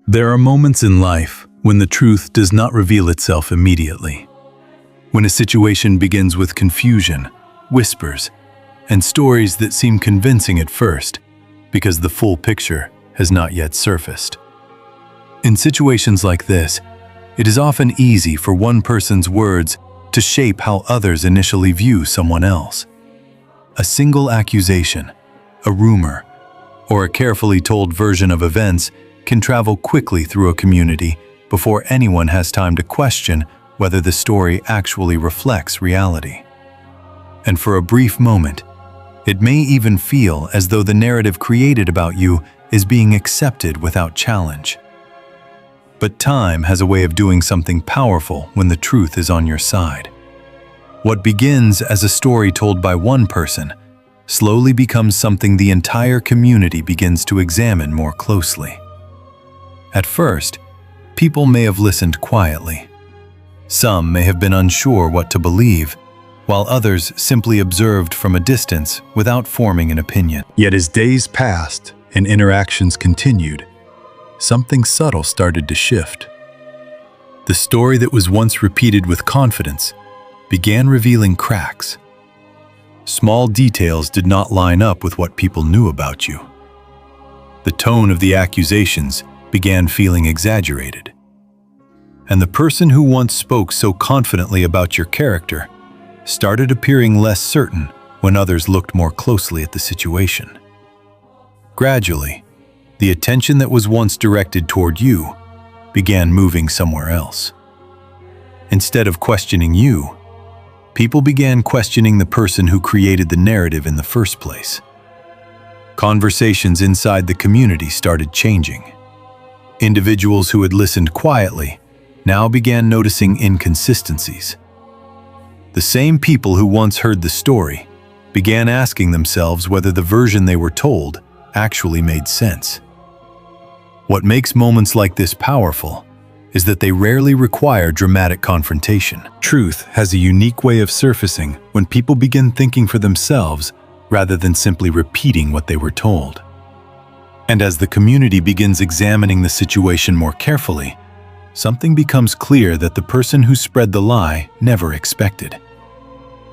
There are moments in life when the truth does not reveal itself immediately. When a situation begins with confusion, whispers, and stories that seem convincing at first because the full picture has not yet surfaced. In situations like this, it is often easy for one person's words to shape how others initially view someone else. A single accusation, a rumor, or a carefully told version of events can travel quickly through a community before anyone has time to question whether the story actually reflects reality. And for a brief moment, it may even feel as though the narrative created about you is being accepted without challenge. But time has a way of doing something powerful when the truth is on your side. What begins as a story told by one person slowly becomes something the entire community begins to examine more closely. At first, people may have listened quietly. Some may have been unsure what to believe, while others simply observed from a distance without forming an opinion. Yet as days passed and interactions continued, something subtle started to shift. The story that was once repeated with confidence began revealing cracks. Small details did not line up with what people knew about you. The tone of the accusations began feeling exaggerated. And the person who once spoke so confidently about your character started appearing less certain when others looked more closely at the situation. Gradually, the attention that was once directed toward you began moving somewhere else. Instead of questioning you, people began questioning the person who created the narrative in the first place. Conversations inside the community started changing. Individuals who had listened quietly now began noticing inconsistencies. The same people who once heard the story began asking themselves whether the version they were told actually made sense. What makes moments like this powerful is that they rarely require dramatic confrontation. Truth has a unique way of surfacing when people begin thinking for themselves rather than simply repeating what they were told. And as the community begins examining the situation more carefully, something becomes clear that the person who spread the lie never expected.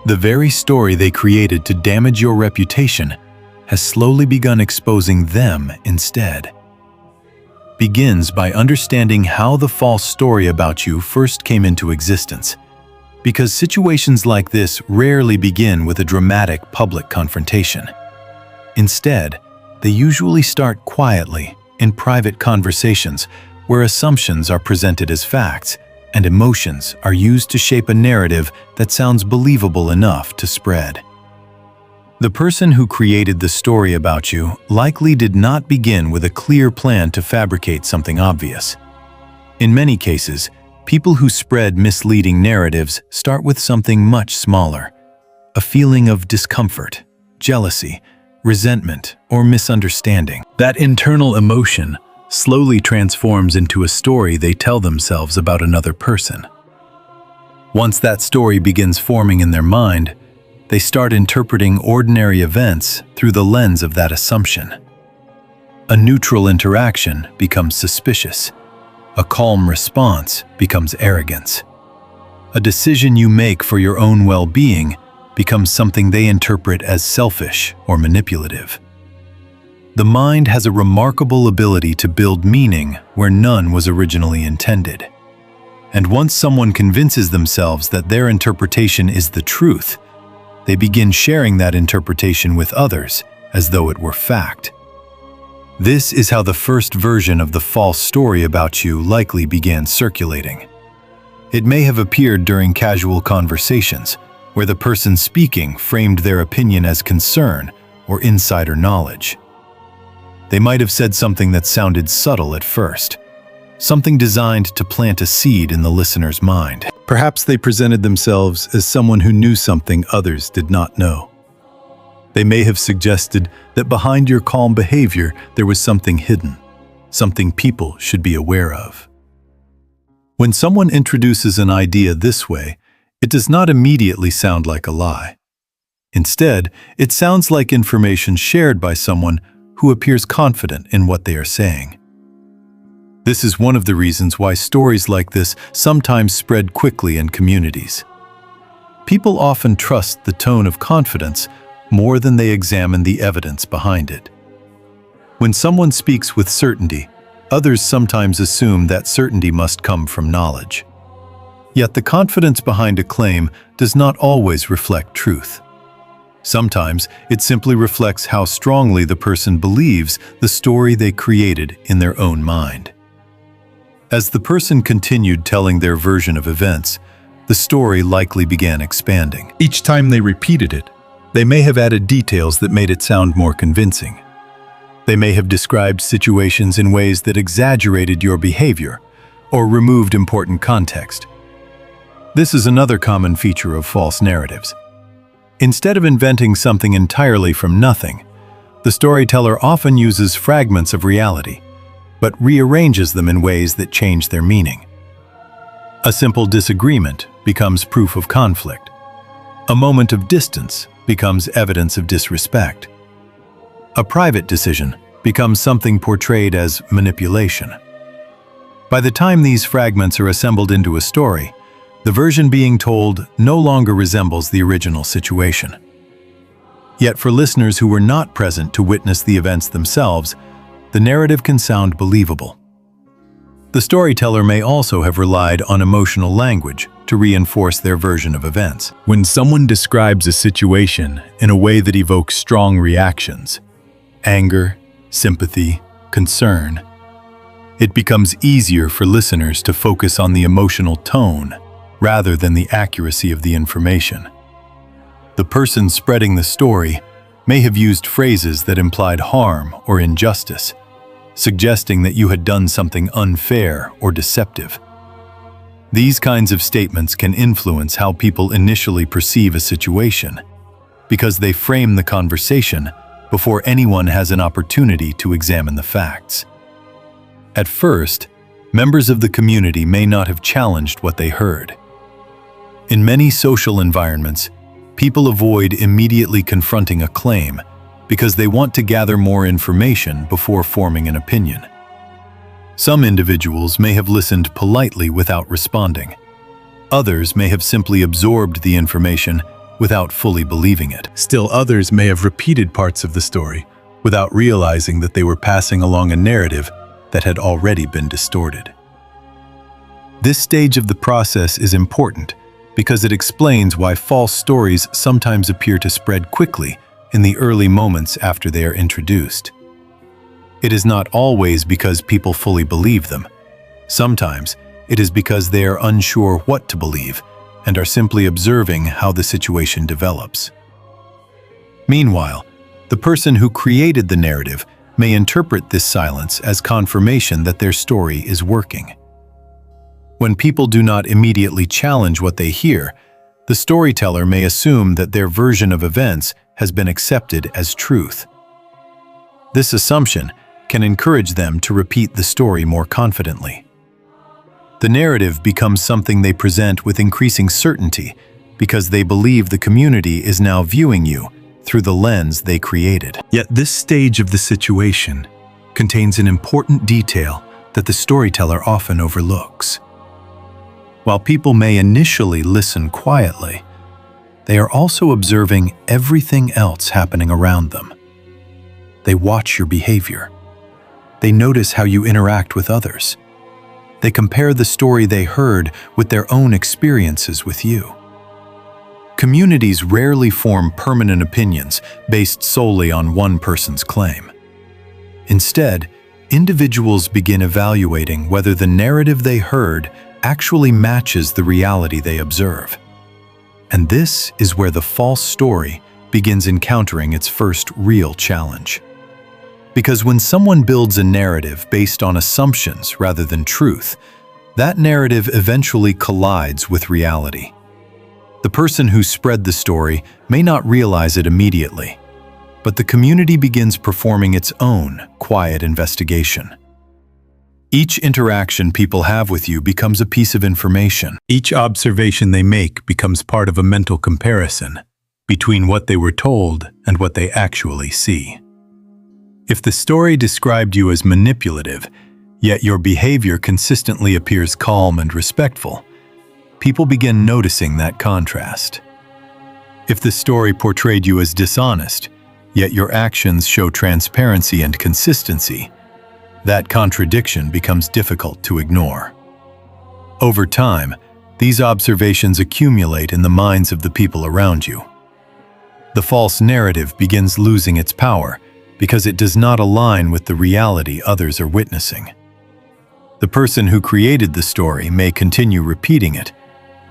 The very story they created to damage your reputation has slowly begun exposing them instead. Begins by understanding how the false story about you first came into existence, because situations like this rarely begin with a dramatic public confrontation. Instead, they usually start quietly in private conversations where assumptions are presented as facts and emotions are used to shape a narrative that sounds believable enough to spread. The person who created the story about you likely did not begin with a clear plan to fabricate something obvious. In many cases, people who spread misleading narratives start with something much smaller: a feeling of discomfort, jealousy, resentment, or misunderstanding. That internal emotion slowly transforms into a story they tell themselves about another person. Once that story begins forming in their mind, they start interpreting ordinary events through the lens of that assumption. A neutral interaction becomes suspicious. A calm response becomes arrogance. A decision you make for your own well-being becomes something they interpret as selfish or manipulative. The mind has a remarkable ability to build meaning where none was originally intended. And once someone convinces themselves that their interpretation is the truth, they begin sharing that interpretation with others as though it were fact. This is how the first version of the false story about you likely began circulating. It may have appeared during casual conversations, where the person speaking framed their opinion as concern or insider knowledge. They might have said something that sounded subtle at first, something designed to plant a seed in the listener's mind. Perhaps they presented themselves as someone who knew something others did not know. They may have suggested that behind your calm behavior there was something hidden, something people should be aware of. When someone introduces an idea this way, it does not immediately sound like a lie. Instead, it sounds like information shared by someone who appears confident in what they are saying. This is one of the reasons why stories like this sometimes spread quickly in communities. People often trust the tone of confidence more than they examine the evidence behind it. When someone speaks with certainty, others sometimes assume that certainty must come from knowledge. Yet the confidence behind a claim does not always reflect truth. Sometimes it simply reflects how strongly the person believes the story they created in their own mind. As the person continued telling their version of events, the story likely began expanding. Each time they repeated it, they may have added details that made it sound more convincing. They may have described situations in ways that exaggerated your behavior or removed important context. This is another common feature of false narratives. Instead of inventing something entirely from nothing, the storyteller often uses fragments of reality, but rearranges them in ways that change their meaning. A simple disagreement becomes proof of conflict. A moment of distance becomes evidence of disrespect. A private decision becomes something portrayed as manipulation. By the time these fragments are assembled into a story, the version being told no longer resembles the original situation. Yet for listeners who were not present to witness the events themselves, the narrative can sound believable. The storyteller may also have relied on emotional language to reinforce their version of events. When someone describes a situation in a way that evokes strong reactions, anger, sympathy, concern, it becomes easier for listeners to focus on the emotional tone rather than the accuracy of the information. The person spreading the story may have used phrases that implied harm or injustice, suggesting that you had done something unfair or deceptive. These kinds of statements can influence how people initially perceive a situation, because they frame the conversation before anyone has an opportunity to examine the facts. At first, members of the community may not have challenged what they heard. In many social environments, people avoid immediately confronting a claim because they want to gather more information before forming an opinion. Some individuals may have listened politely without responding. Others may have simply absorbed the information without fully believing it. Still others may have repeated parts of the story without realizing that they were passing along a narrative that had already been distorted. This stage of the process is important because it explains why false stories sometimes appear to spread quickly in the early moments after they are introduced. It is not always because people fully believe them. Sometimes it is because they are unsure what to believe and are simply observing how the situation develops. Meanwhile, the person who created the narrative may interpret this silence as confirmation that their story is working. When people do not immediately challenge what they hear, the storyteller may assume that their version of events has been accepted as truth. This assumption can encourage them to repeat the story more confidently. The narrative becomes something they present with increasing certainty because they believe the community is now viewing you through the lens they created. Yet this stage of the situation contains an important detail that the storyteller often overlooks. While people may initially listen quietly, they are also observing everything else happening around them. They watch your behavior. They notice how you interact with others. They compare the story they heard with their own experiences with you. Communities rarely form permanent opinions based solely on one person's claim. Instead, individuals begin evaluating whether the narrative they heard actually matches the reality they observe. And this is where the false story begins encountering its first real challenge. Because when someone builds a narrative based on assumptions rather than truth, that narrative eventually collides with reality. The person who spread the story may not realize it immediately, but the community begins performing its own quiet investigation. Each interaction people have with you becomes a piece of information. Each observation they make becomes part of a mental comparison, between what they were told and what they actually see. If the story described you as manipulative, yet your behavior consistently appears calm and respectful, people begin noticing that contrast. If the story portrayed you as dishonest, yet your actions show transparency and consistency, that contradiction becomes difficult to ignore. Over time, these observations accumulate in the minds of the people around you. The false narrative begins losing its power because it does not align with the reality others are witnessing. The person who created the story may continue repeating it,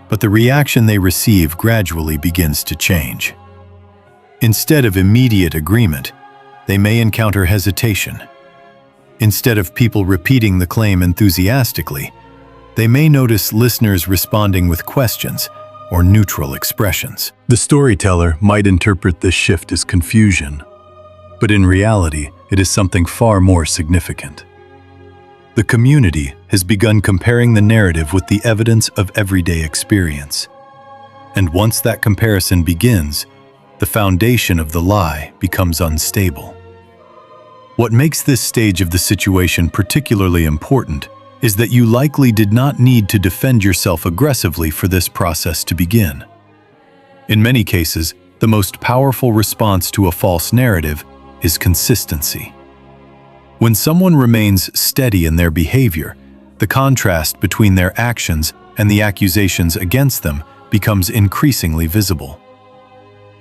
but the reaction they receive gradually begins to change. Instead of immediate agreement, they may encounter hesitation. Instead of people repeating the claim enthusiastically, they may notice listeners responding with questions or neutral expressions. The storyteller might interpret this shift as confusion, but in reality, it is something far more significant. The community has begun comparing the narrative with the evidence of everyday experience. And once that comparison begins, the foundation of the lie becomes unstable. What makes this stage of the situation particularly important is that you likely did not need to defend yourself aggressively for this process to begin. In many cases, the most powerful response to a false narrative is consistency. When someone remains steady in their behavior, the contrast between their actions and the accusations against them becomes increasingly visible.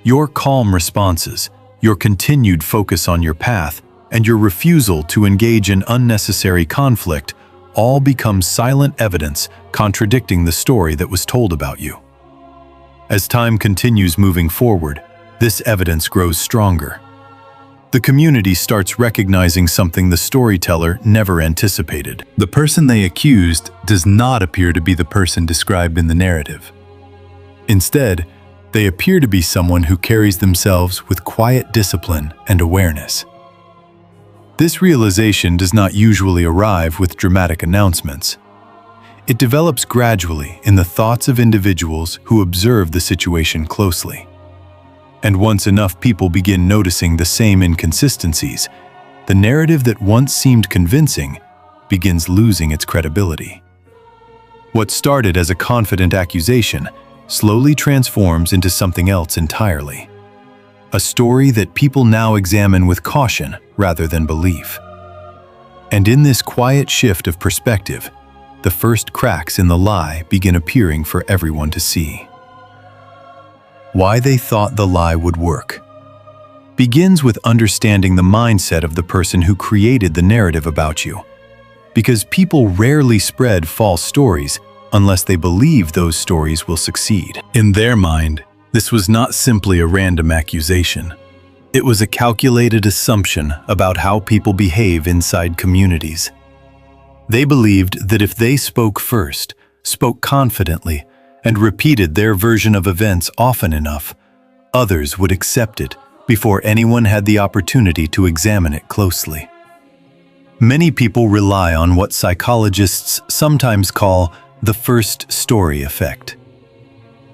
Your calm responses, your continued focus on your path, and your refusal to engage in unnecessary conflict all become silent evidence contradicting the story that was told about you. As time continues moving forward, this evidence grows stronger. The community starts recognizing something the storyteller never anticipated. The person they accused does not appear to be the person described in the narrative. Instead, they appear to be someone who carries themselves with quiet discipline and awareness. This realization does not usually arrive with dramatic announcements. It develops gradually in the thoughts of individuals who observe the situation closely. And once enough people begin noticing the same inconsistencies, the narrative that once seemed convincing begins losing its credibility. What started as a confident accusation slowly transforms into something else entirely. A story that people now examine with caution rather than belief. And in this quiet shift of perspective, the first cracks in the lie begin appearing for everyone to see. Why they thought the lie would work begins with understanding the mindset of the person who created the narrative about you. Because people rarely spread false stories unless they believe those stories will succeed. In their mind, this was not simply a random accusation. It was a calculated assumption about how people behave inside communities. They believed that if they spoke first, spoke confidently, and repeated their version of events often enough, others would accept it before anyone had the opportunity to examine it closely. Many people rely on what psychologists sometimes call the first story effect.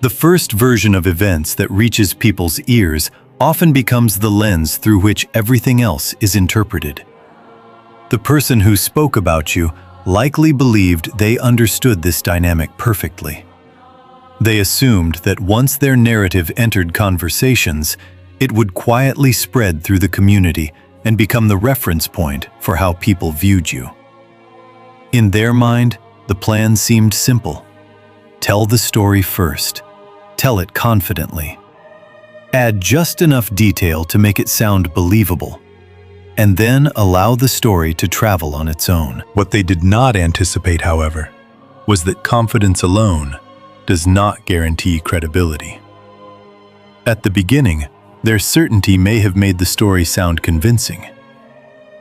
The first version of events that reaches people's ears often becomes the lens through which everything else is interpreted. The person who spoke about you likely believed they understood this dynamic perfectly. They assumed that once their narrative entered conversations, it would quietly spread through the community and become the reference point for how people viewed you. In their mind, the plan seemed simple. Tell the story first. Tell it confidently. Add just enough detail to make it sound believable, and then allow the story to travel on its own. What they did not anticipate, however, was that confidence alone does not guarantee credibility. At the beginning, their certainty may have made the story sound convincing.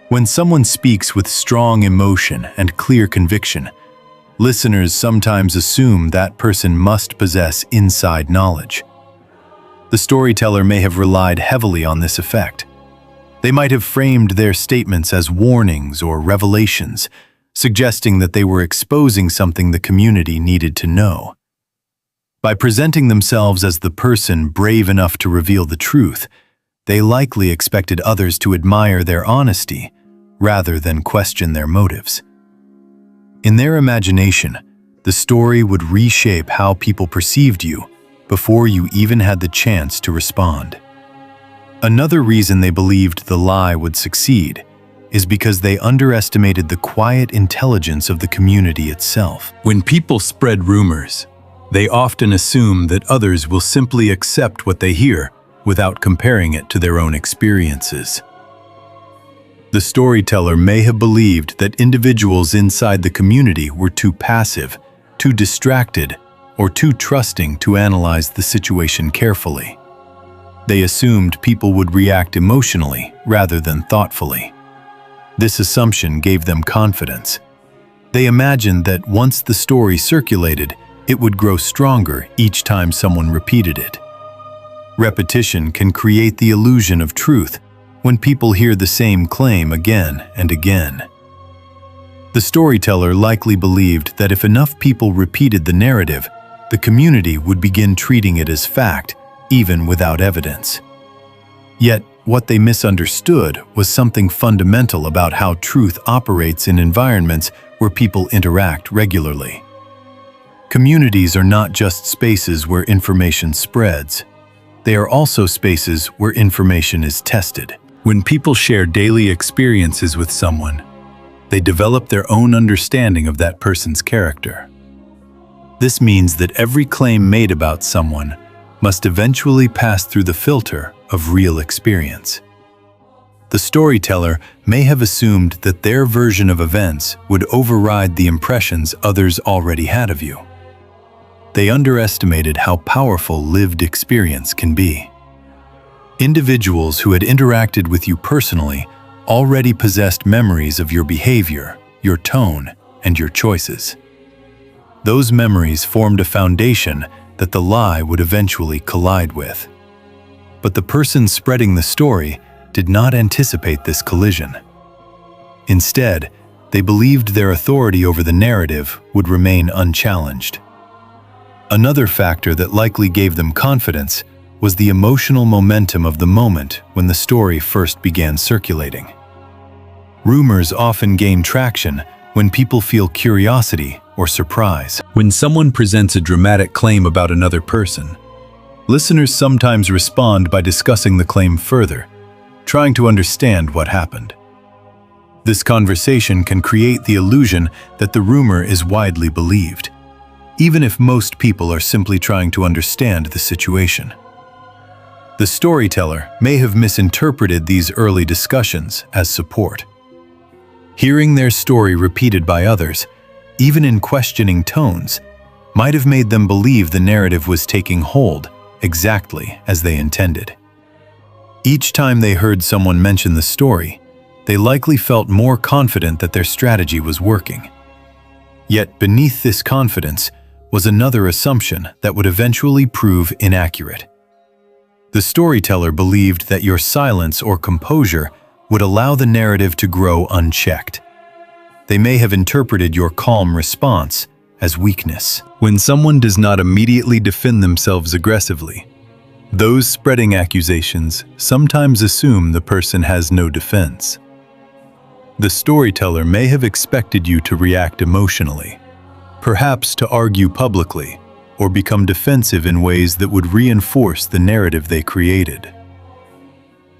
When someone speaks with strong emotion and clear conviction, listeners sometimes assume that person must possess inside knowledge. The storyteller may have relied heavily on this effect. They might have framed their statements as warnings or revelations, suggesting that they were exposing something the community needed to know. By presenting themselves as the person brave enough to reveal the truth, they likely expected others to admire their honesty rather than question their motives. In their imagination, the story would reshape how people perceived you before you even had the chance to respond. Another reason they believed the lie would succeed is because they underestimated the quiet intelligence of the community itself. When people spread rumors, they often assume that others will simply accept what they hear without comparing it to their own experiences. The storyteller may have believed that individuals inside the community were too passive, too distracted, or too trusting to analyze the situation carefully. They assumed people would react emotionally rather than thoughtfully. This assumption gave them confidence. They imagined that once the story circulated, it would grow stronger each time someone repeated it. Repetition can create the illusion of truth when people hear the same claim again and again. The storyteller likely believed that if enough people repeated the narrative, the community would begin treating it as fact, even without evidence. Yet, what they misunderstood was something fundamental about how truth operates in environments where people interact regularly. Communities are not just spaces where information spreads. They are also spaces where information is tested. When people share daily experiences with someone, they develop their own understanding of that person's character. This means that every claim made about someone must eventually pass through the filter of real experience. The storyteller may have assumed that their version of events would override the impressions others already had of you. They underestimated how powerful lived experience can be. Individuals who had interacted with you personally already possessed memories of your behavior, your tone, and your choices. Those memories formed a foundation that the lie would eventually collide with. But the person spreading the story did not anticipate this collision. Instead, they believed their authority over the narrative would remain unchallenged. Another factor that likely gave them confidence was the emotional momentum of the moment when the story first began circulating. Rumors often gain traction when people feel curiosity or surprise. When someone presents a dramatic claim about another person, listeners sometimes respond by discussing the claim further, trying to understand what happened. This conversation can create the illusion that the rumor is widely believed, even if most people are simply trying to understand the situation. The storyteller may have misinterpreted these early discussions as support. Hearing their story repeated by others, even in questioning tones, might have made them believe the narrative was taking hold exactly as they intended. Each time they heard someone mention the story, they likely felt more confident that their strategy was working. Yet beneath this confidence was another assumption that would eventually prove inaccurate. The storyteller believed that your silence or composure would allow the narrative to grow unchecked. They may have interpreted your calm response as weakness. When someone does not immediately defend themselves aggressively, those spreading accusations sometimes assume the person has no defense. The storyteller may have expected you to react emotionally, perhaps to argue publicly or become defensive in ways that would reinforce the narrative they created.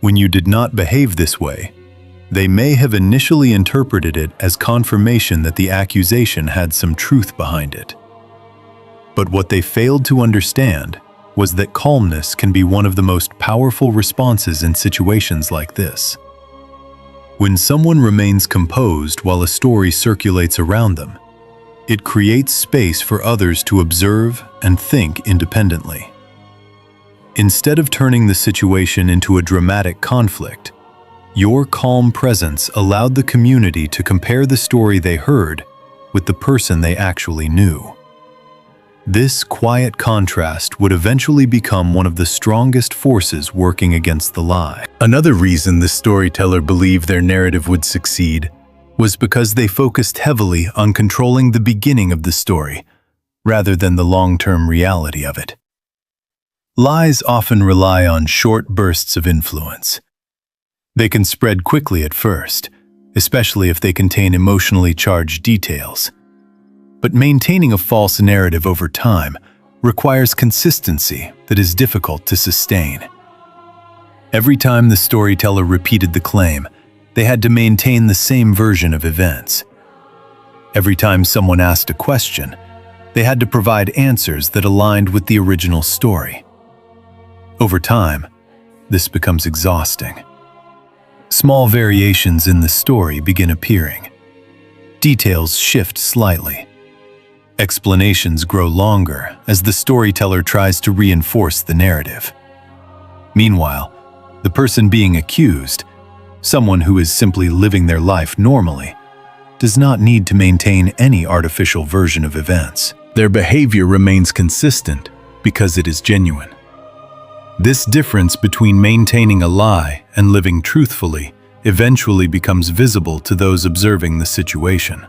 When you did not behave this way, they may have initially interpreted it as confirmation that the accusation had some truth behind it. But what they failed to understand was that calmness can be one of the most powerful responses in situations like this. When someone remains composed while a story circulates around them, it creates space for others to observe and think independently. Instead of turning the situation into a dramatic conflict, your calm presence allowed the community to compare the story they heard with the person they actually knew. This quiet contrast would eventually become one of the strongest forces working against the lie. Another reason the storyteller believed their narrative would succeed was because they focused heavily on controlling the beginning of the story, rather than the long-term reality of it. Lies often rely on short bursts of influence. They can spread quickly at first, especially if they contain emotionally charged details. But maintaining a false narrative over time requires consistency that is difficult to sustain. Every time the storyteller repeated the claim, they had to maintain the same version of events. Every time someone asked a question, they had to provide answers that aligned with the original story. Over time, this becomes exhausting. Small variations in the story begin appearing. Details shift slightly. Explanations grow longer as the storyteller tries to reinforce the narrative. Meanwhile, the person being accused, someone who is simply living their life normally, does not need to maintain any artificial version of events. Their behavior remains consistent because it is genuine. This difference between maintaining a lie and living truthfully eventually becomes visible to those observing the situation.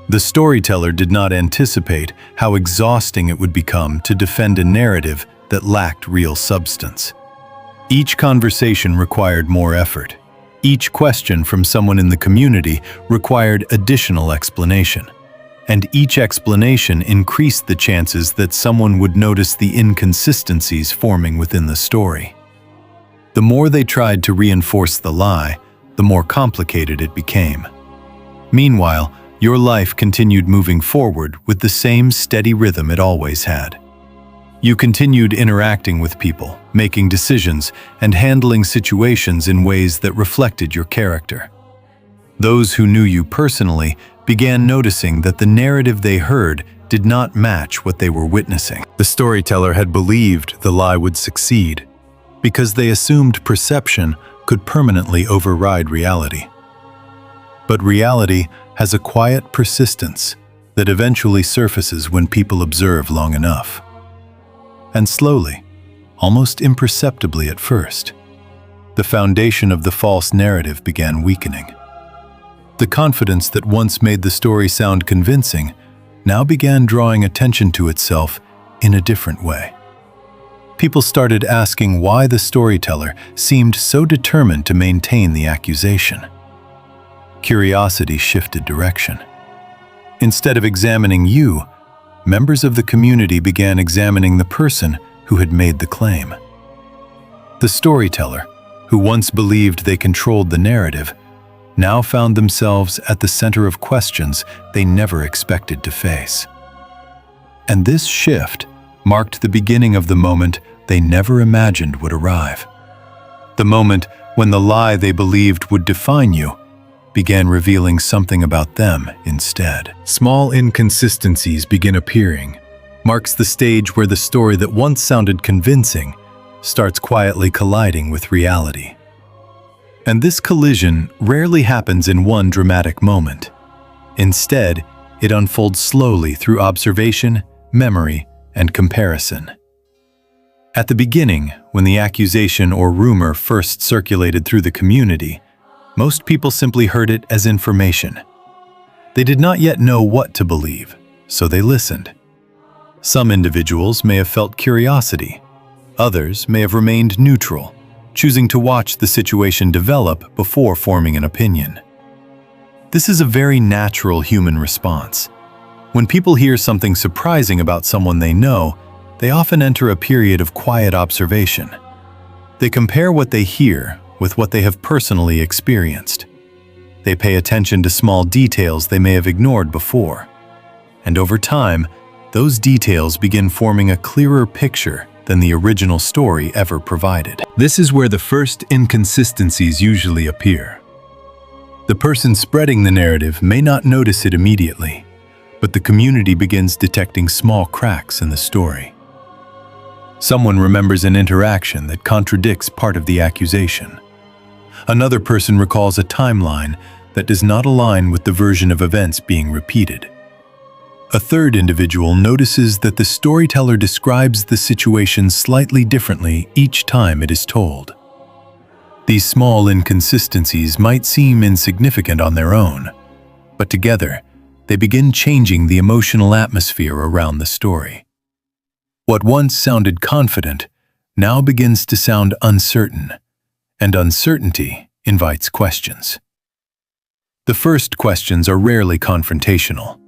The storyteller did not anticipate how exhausting it would become to defend a narrative that lacked real substance. Each conversation required more effort. Each question from someone in the community required additional explanation. And each explanation increased the chances that someone would notice the inconsistencies forming within the story. The more they tried to reinforce the lie, the more complicated it became. Meanwhile, your life continued moving forward with the same steady rhythm it always had. You continued interacting with people, making decisions, and handling situations in ways that reflected your character. Those who knew you personally began noticing that the narrative they heard did not match what they were witnessing. The storyteller had believed the lie would succeed because they assumed perception could permanently override reality. But reality has a quiet persistence that eventually surfaces when people observe long enough. And slowly, almost imperceptibly at first, the foundation of the false narrative began weakening. The confidence that once made the story sound convincing now began drawing attention to itself in a different way. People started asking why the storyteller seemed so determined to maintain the accusation. Curiosity shifted direction. Instead of examining you, members of the community began examining the person who had made the claim. The storyteller, who once believed they controlled the narrative, now found themselves at the center of questions they never expected to face. And this shift marked the beginning of the moment they never imagined would arrive. The moment when the lie they believed would define you began revealing something about them instead. Small inconsistencies begin appearing, marks the stage where the story that once sounded convincing starts quietly colliding with reality. And this collision rarely happens in one dramatic moment. Instead, it unfolds slowly through observation, memory, and comparison. At the beginning, when the accusation or rumor first circulated through the community, most people simply heard it as information. They did not yet know what to believe, so they listened. Some individuals may have felt curiosity. Others may have remained neutral, choosing to watch the situation develop before forming an opinion. This is a very natural human response. When people hear something surprising about someone they know, they often enter a period of quiet observation. They compare what they hear with what they have personally experienced. They pay attention to small details they may have ignored before. And over time, those details begin forming a clearer picture than the original story ever provided. This is where the first inconsistencies usually appear. The person spreading the narrative may not notice it immediately, but the community begins detecting small cracks in the story. Someone remembers an interaction that contradicts part of the accusation. Another person recalls a timeline that does not align with the version of events being repeated. A third individual notices that the storyteller describes the situation slightly differently each time it is told. These small inconsistencies might seem insignificant on their own, but together, they begin changing the emotional atmosphere around the story. What once sounded confident now begins to sound uncertain, and uncertainty invites questions. The first questions are rarely confrontational.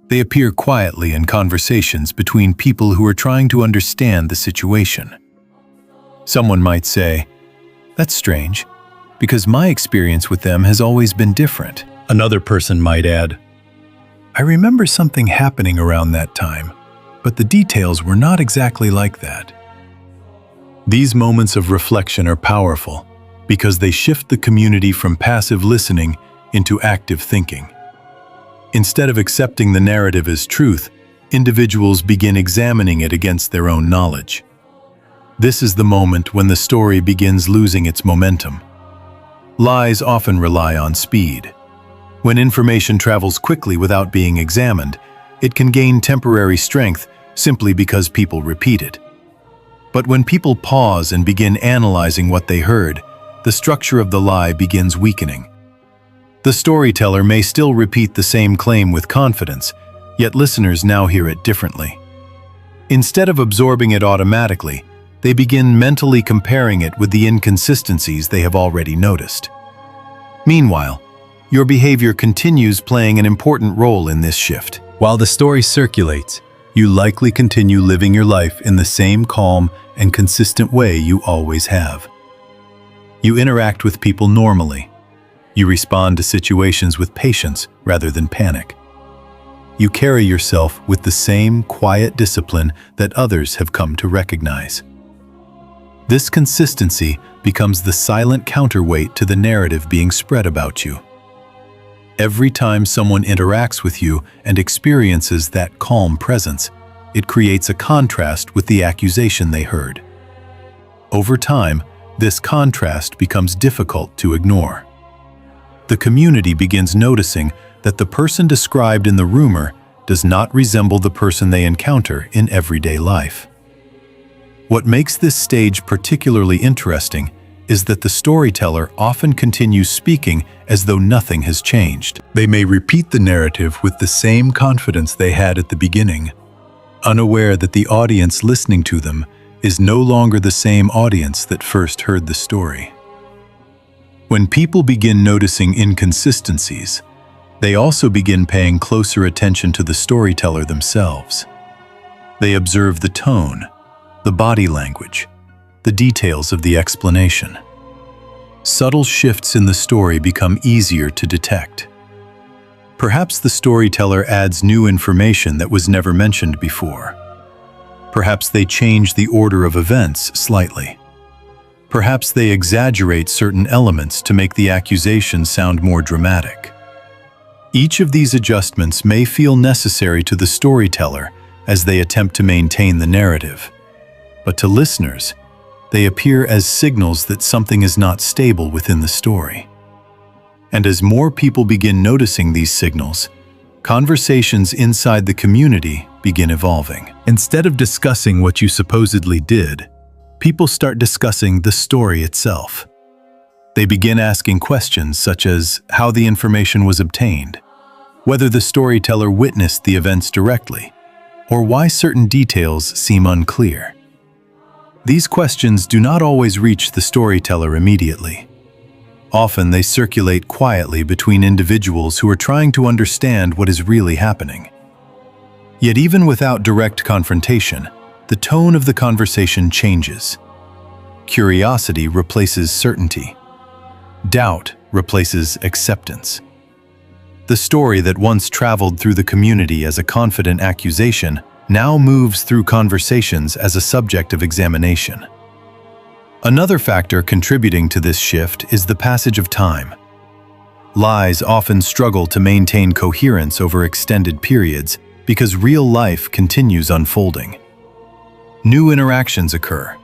They appear quietly in conversations between people who are trying to understand the situation. Someone might say, "That's strange, because my experience with them has always been different." Another person might add, "I remember something happening around that time, but the details were not exactly like that." These moments of reflection are powerful because they shift the community from passive listening into active thinking. Instead of accepting the narrative as truth, individuals begin examining it against their own knowledge. This is the moment when the story begins losing its momentum. Lies often rely on speed. When information travels quickly without being examined, it can gain temporary strength simply because people repeat it. But when people pause and begin analyzing what they heard, the structure of the lie begins weakening. The storyteller may still repeat the same claim with confidence, yet listeners now hear it differently. Instead of absorbing it automatically, they begin mentally comparing it with the inconsistencies they have already noticed. Meanwhile, your behavior continues playing an important role in this shift. While the story circulates, you likely continue living your life in the same calm and consistent way you always have. You interact with people normally. You respond to situations with patience rather than panic. You carry yourself with the same quiet discipline that others have come to recognize. This consistency becomes the silent counterweight to the narrative being spread about you. Every time someone interacts with you and experiences that calm presence, it creates a contrast with the accusation they heard. Over time, this contrast becomes difficult to ignore. The community begins noticing that the person described in the rumor does not resemble the person they encounter in everyday life. What makes this stage particularly interesting is that the storyteller often continues speaking as though nothing has changed. They may repeat the narrative with the same confidence they had at the beginning, unaware that the audience listening to them is no longer the same audience that first heard the story. When people begin noticing inconsistencies, they also begin paying closer attention to the storyteller themselves. They observe the tone, the body language, the details of the explanation. Subtle shifts in the story become easier to detect. Perhaps the storyteller adds new information that was never mentioned before. Perhaps they change the order of events slightly. Perhaps they exaggerate certain elements to make the accusation sound more dramatic. Each of these adjustments may feel necessary to the storyteller as they attempt to maintain the narrative. But to listeners, they appear as signals that something is not stable within the story. And as more people begin noticing these signals, conversations inside the community begin evolving. Instead of discussing what you supposedly did, people start discussing the story itself. They begin asking questions such as how the information was obtained, whether the storyteller witnessed the events directly, or why certain details seem unclear. These questions do not always reach the storyteller immediately. Often they circulate quietly between individuals who are trying to understand what is really happening. Yet even without direct confrontation, the tone of the conversation changes. Curiosity replaces certainty. Doubt replaces acceptance. The story that once traveled through the community as a confident accusation now moves through conversations as a subject of examination. Another factor contributing to this shift is the passage of time. Lies often struggle to maintain coherence over extended periods because real life continues unfolding. New interactions occur.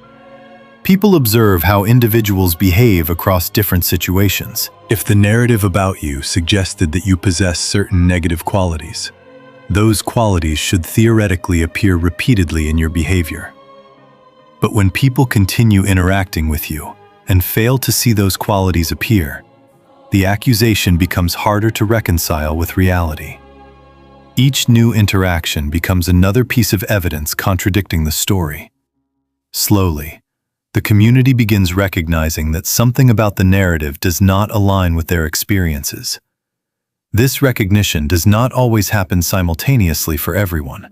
People observe how individuals behave across different situations. If the narrative about you suggested that you possess certain negative qualities, those qualities should theoretically appear repeatedly in your behavior. But when people continue interacting with you and fail to see those qualities appear, the accusation becomes harder to reconcile with reality. Each new interaction becomes another piece of evidence contradicting the story. Slowly, the community begins recognizing that something about the narrative does not align with their experiences. This recognition does not always happen simultaneously for everyone.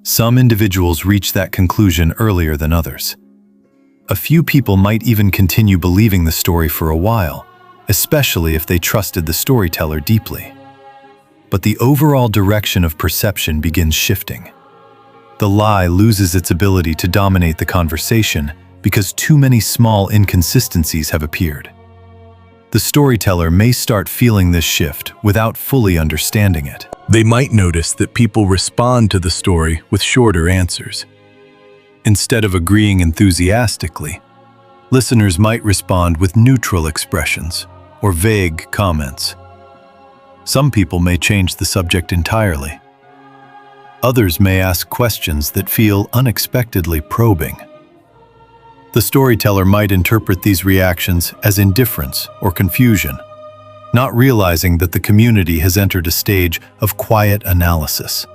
Some individuals reach that conclusion earlier than others. A few people might even continue believing the story for a while, especially if they trusted the storyteller deeply. But the overall direction of perception begins shifting. The lie loses its ability to dominate the conversation because too many small inconsistencies have appeared. The storyteller may start feeling this shift without fully understanding it. They might notice that people respond to the story with shorter answers. Instead of agreeing enthusiastically, listeners might respond with neutral expressions or vague comments. Some people may change the subject entirely. Others may ask questions that feel unexpectedly probing. The storyteller might interpret these reactions as indifference or confusion, not realizing that the community has entered a stage of quiet analysis.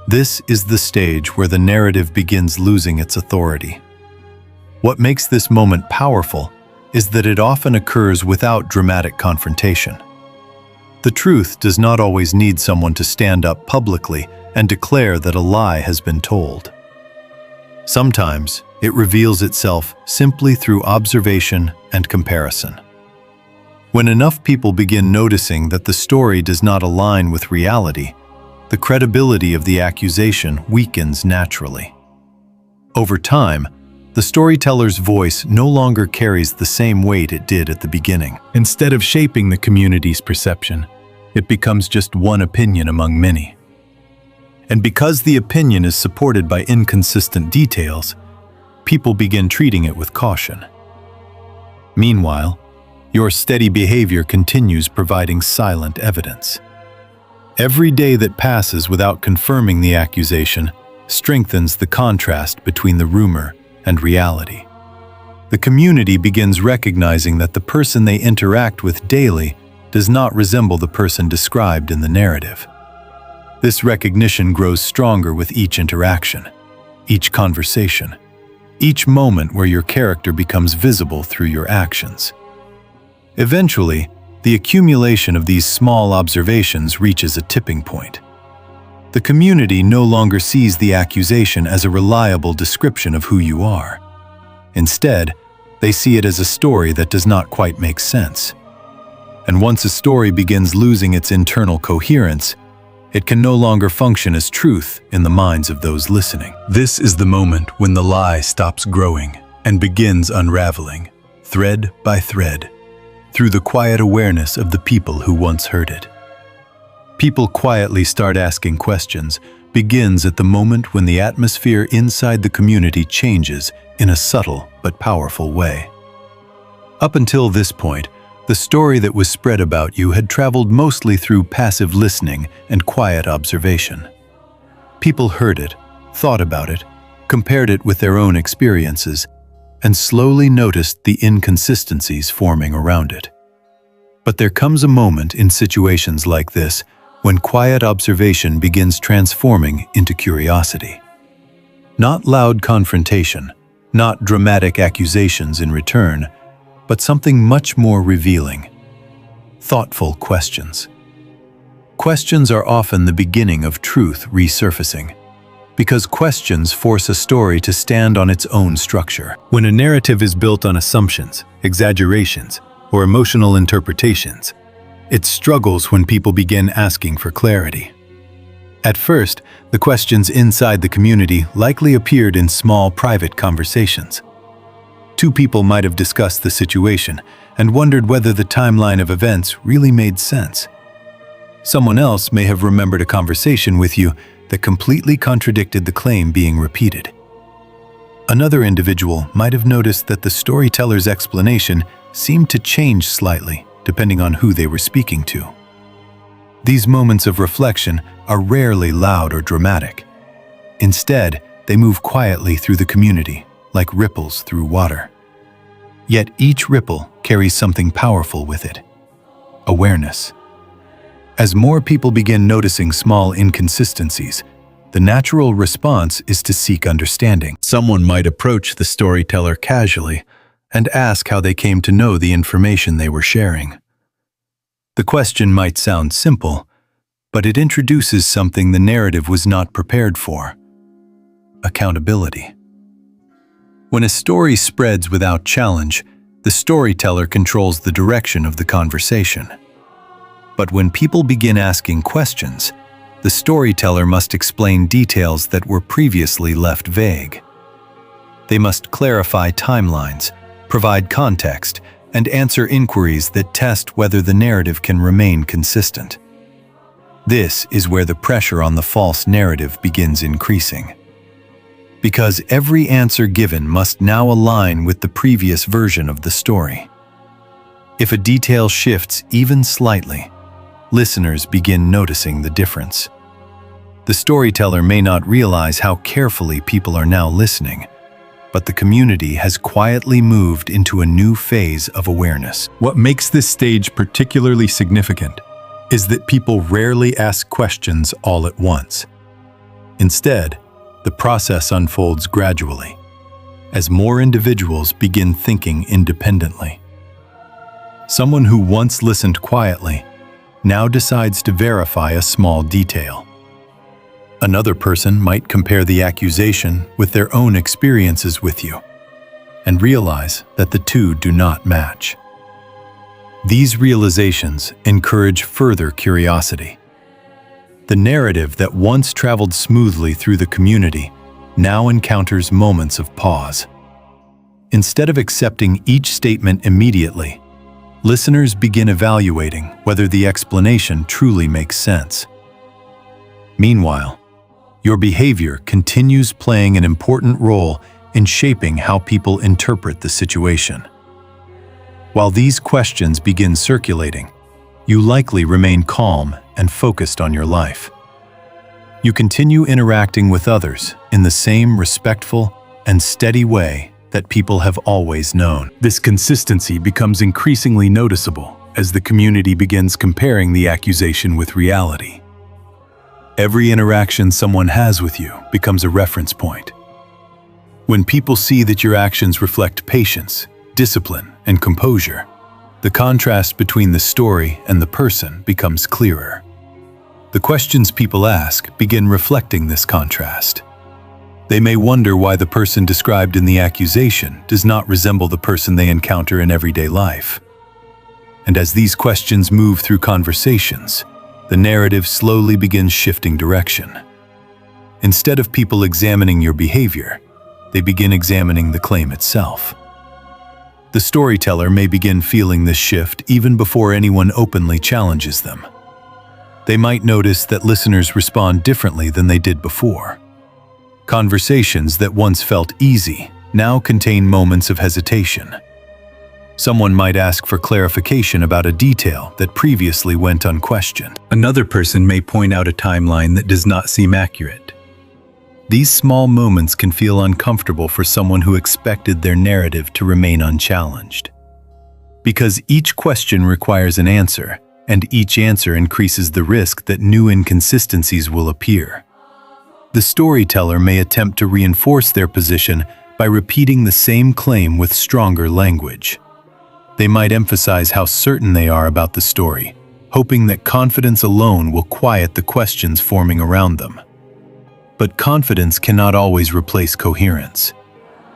This is the stage where the narrative begins losing its authority. What makes this moment powerful is that it often occurs without dramatic confrontation. The truth does not always need someone to stand up publicly and declare that a lie has been told. Sometimes, it reveals itself simply through observation and comparison. When enough people begin noticing that the story does not align with reality, the credibility of the accusation weakens naturally. Over time, the storyteller's voice no longer carries the same weight it did at the beginning. Instead of shaping the community's perception, it becomes just one opinion among many. And because the opinion is supported by inconsistent details, people begin treating it with caution. Meanwhile, your steady behavior continues providing silent evidence. Every day that passes without confirming the accusation strengthens the contrast between the rumor and reality. The community begins recognizing that the person they interact with daily does not resemble the person described in the narrative. This recognition grows stronger with each interaction, each conversation, each moment where your character becomes visible through your actions. Eventually, the accumulation of these small observations reaches a tipping point. The community no longer sees the accusation as a reliable description of who you are. Instead, they see it as a story that does not quite make sense. And once a story begins losing its internal coherence, it can no longer function as truth in the minds of those listening. This is the moment when the lie stops growing and begins unraveling, thread by thread, through the quiet awareness of the people who once heard it. People quietly start asking questions begins at the moment when the atmosphere inside the community changes in a subtle but powerful way. Up until this point, the story that was spread about you had traveled mostly through passive listening and quiet observation. People heard it, thought about it, compared it with their own experiences, and slowly noticed the inconsistencies forming around it. But there comes a moment in situations like this when quiet observation begins transforming into curiosity. Not loud confrontation, not dramatic accusations in return, but something much more revealing: thoughtful questions. Questions are often the beginning of truth resurfacing, because questions force a story to stand on its own structure. When a narrative is built on assumptions, exaggerations, or emotional interpretations, it struggles when people begin asking for clarity. At first, the questions inside the community likely appeared in small private conversations. Two people might have discussed the situation and wondered whether the timeline of events really made sense. Someone else may have remembered a conversation with you that completely contradicted the claim being repeated. Another individual might have noticed that the storyteller's explanation seemed to change slightly depending on who they were speaking to. These moments of reflection are rarely loud or dramatic. Instead, they move quietly through the community, like ripples through water. Yet each ripple carries something powerful with it: awareness. As more people begin noticing small inconsistencies, the natural response is to seek understanding. Someone might approach the storyteller casually and ask how they came to know the information they were sharing. The question might sound simple, but it introduces something the narrative was not prepared for: accountability. When a story spreads without challenge, the storyteller controls the direction of the conversation. But when people begin asking questions, the storyteller must explain details that were previously left vague. They must clarify timelines, provide context, and answer inquiries that test whether the narrative can remain consistent. This is where the pressure on the false narrative begins increasing. Because every answer given must now align with the previous version of the story. If a detail shifts even slightly, listeners begin noticing the difference. The storyteller may not realize how carefully people are now listening, but the community has quietly moved into a new phase of awareness. What makes this stage particularly significant is that people rarely ask questions all at once. Instead, the process unfolds gradually, as more individuals begin thinking independently. Someone who once listened quietly now decides to verify a small detail. Another person might compare the accusation with their own experiences with you and realize that the two do not match. These realizations encourage further curiosity. The narrative that once traveled smoothly through the community now encounters moments of pause. Instead of accepting each statement immediately, listeners begin evaluating whether the explanation truly makes sense. Meanwhile, your behavior continues playing an important role in shaping how people interpret the situation. While these questions begin circulating, you likely remain calm and focused on your life. You continue interacting with others in the same respectful and steady way that people have always known. This consistency becomes increasingly noticeable as the community begins comparing the accusation with reality. Every interaction someone has with you becomes a reference point. When people see that your actions reflect patience, discipline, and composure, the contrast between the story and the person becomes clearer. The questions people ask begin reflecting this contrast. They may wonder why the person described in the accusation does not resemble the person they encounter in everyday life. And as these questions move through conversations, the narrative slowly begins shifting direction. Instead of people examining your behavior, they begin examining the claim itself. The storyteller may begin feeling this shift even before anyone openly challenges them. They might notice that listeners respond differently than they did before. Conversations that once felt easy now contain moments of hesitation. Someone might ask for clarification about a detail that previously went unquestioned. Another person may point out a timeline that does not seem accurate. These small moments can feel uncomfortable for someone who expected their narrative to remain unchallenged. Because each question requires an answer, and each answer increases the risk that new inconsistencies will appear. The storyteller may attempt to reinforce their position by repeating the same claim with stronger language. They might emphasize how certain they are about the story, hoping that confidence alone will quiet the questions forming around them. But confidence cannot always replace coherence.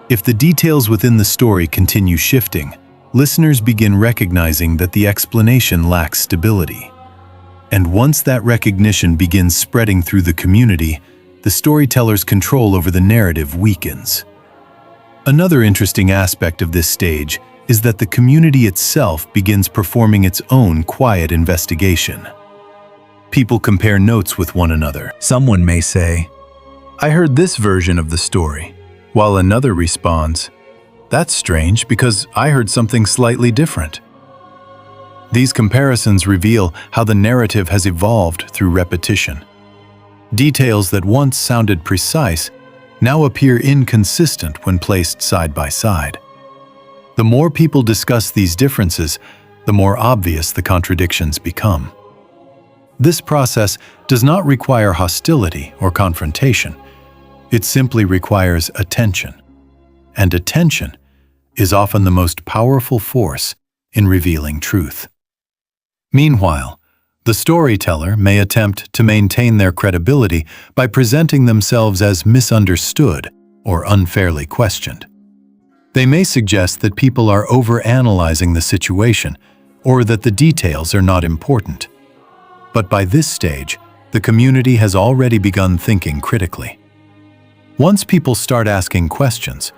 If the details within the story continue shifting, listeners begin recognizing that the explanation lacks stability. And once that recognition begins spreading through the community, the storyteller's control over the narrative weakens. Another interesting aspect of this stage is that the community itself begins performing its own quiet investigation. People compare notes with one another. Someone may say, "I heard this version of the story," while another responds, "That's strange because I heard something slightly different." These comparisons reveal how the narrative has evolved through repetition. Details that once sounded precise now appear inconsistent when placed side by side. The more people discuss these differences, the more obvious the contradictions become. This process does not require hostility or confrontation. It simply requires attention. And attention is often the most powerful force in revealing truth. Meanwhile, the storyteller may attempt to maintain their credibility by presenting themselves as misunderstood or unfairly questioned. They may suggest that people are overanalyzing the situation or that the details are not important. But by this stage, the community has already begun thinking critically. Once people start asking questions,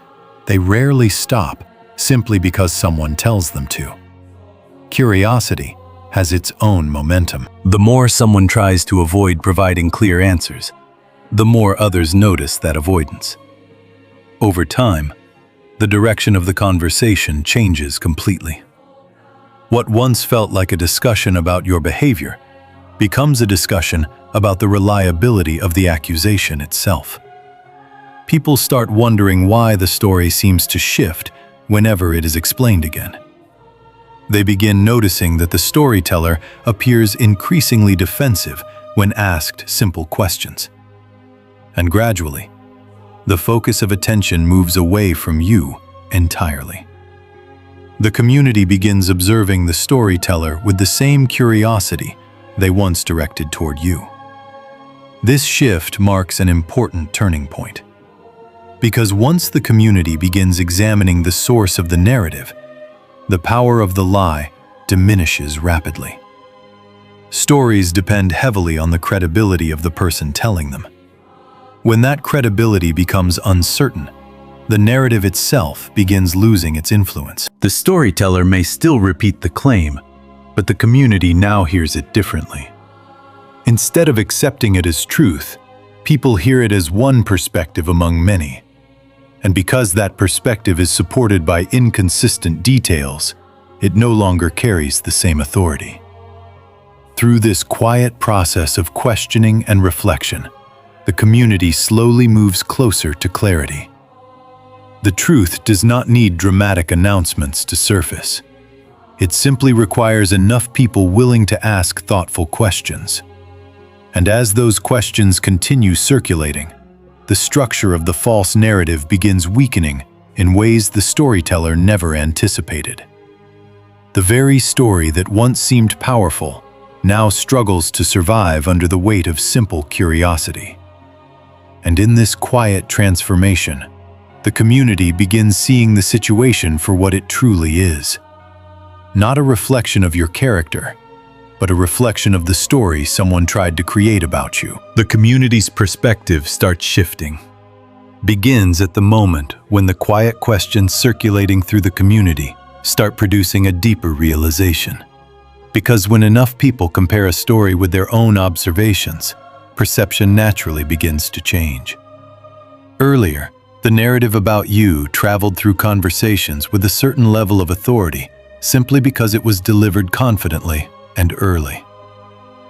they rarely stop simply because someone tells them to. Curiosity has its own momentum. The more someone tries to avoid providing clear answers, the more others notice that avoidance. Over time, the direction of the conversation changes completely. What once felt like a discussion about your behavior becomes a discussion about the reliability of the accusation itself. People start wondering why the story seems to shift whenever it is explained again. They begin noticing that the storyteller appears increasingly defensive when asked simple questions. And gradually, the focus of attention moves away from you entirely. The community begins observing the storyteller with the same curiosity they once directed toward you. This shift marks an important turning point. Because once the community begins examining the source of the narrative, the power of the lie diminishes rapidly. Stories depend heavily on the credibility of the person telling them. When that credibility becomes uncertain, the narrative itself begins losing its influence. The storyteller may still repeat the claim, but the community now hears it differently. Instead of accepting it as truth, people hear it as one perspective among many. And because that perspective is supported by inconsistent details, it no longer carries the same authority. Through this quiet process of questioning and reflection, the community slowly moves closer to clarity. The truth does not need dramatic announcements to surface. It simply requires enough people willing to ask thoughtful questions. And as those questions continue circulating, the structure of the false narrative begins weakening in ways the storyteller never anticipated. The very story that once seemed powerful now struggles to survive under the weight of simple curiosity. And in this quiet transformation, the community begins seeing the situation for what it truly is. Not a reflection of your character, but a reflection of the story someone tried to create about you. The community's perspective starts shifting. Begins at the moment when the quiet questions circulating through the community start producing a deeper realization. Because when enough people compare a story with their own observations, perception naturally begins to change. Earlier, the narrative about you traveled through conversations with a certain level of authority simply because it was delivered confidently and early.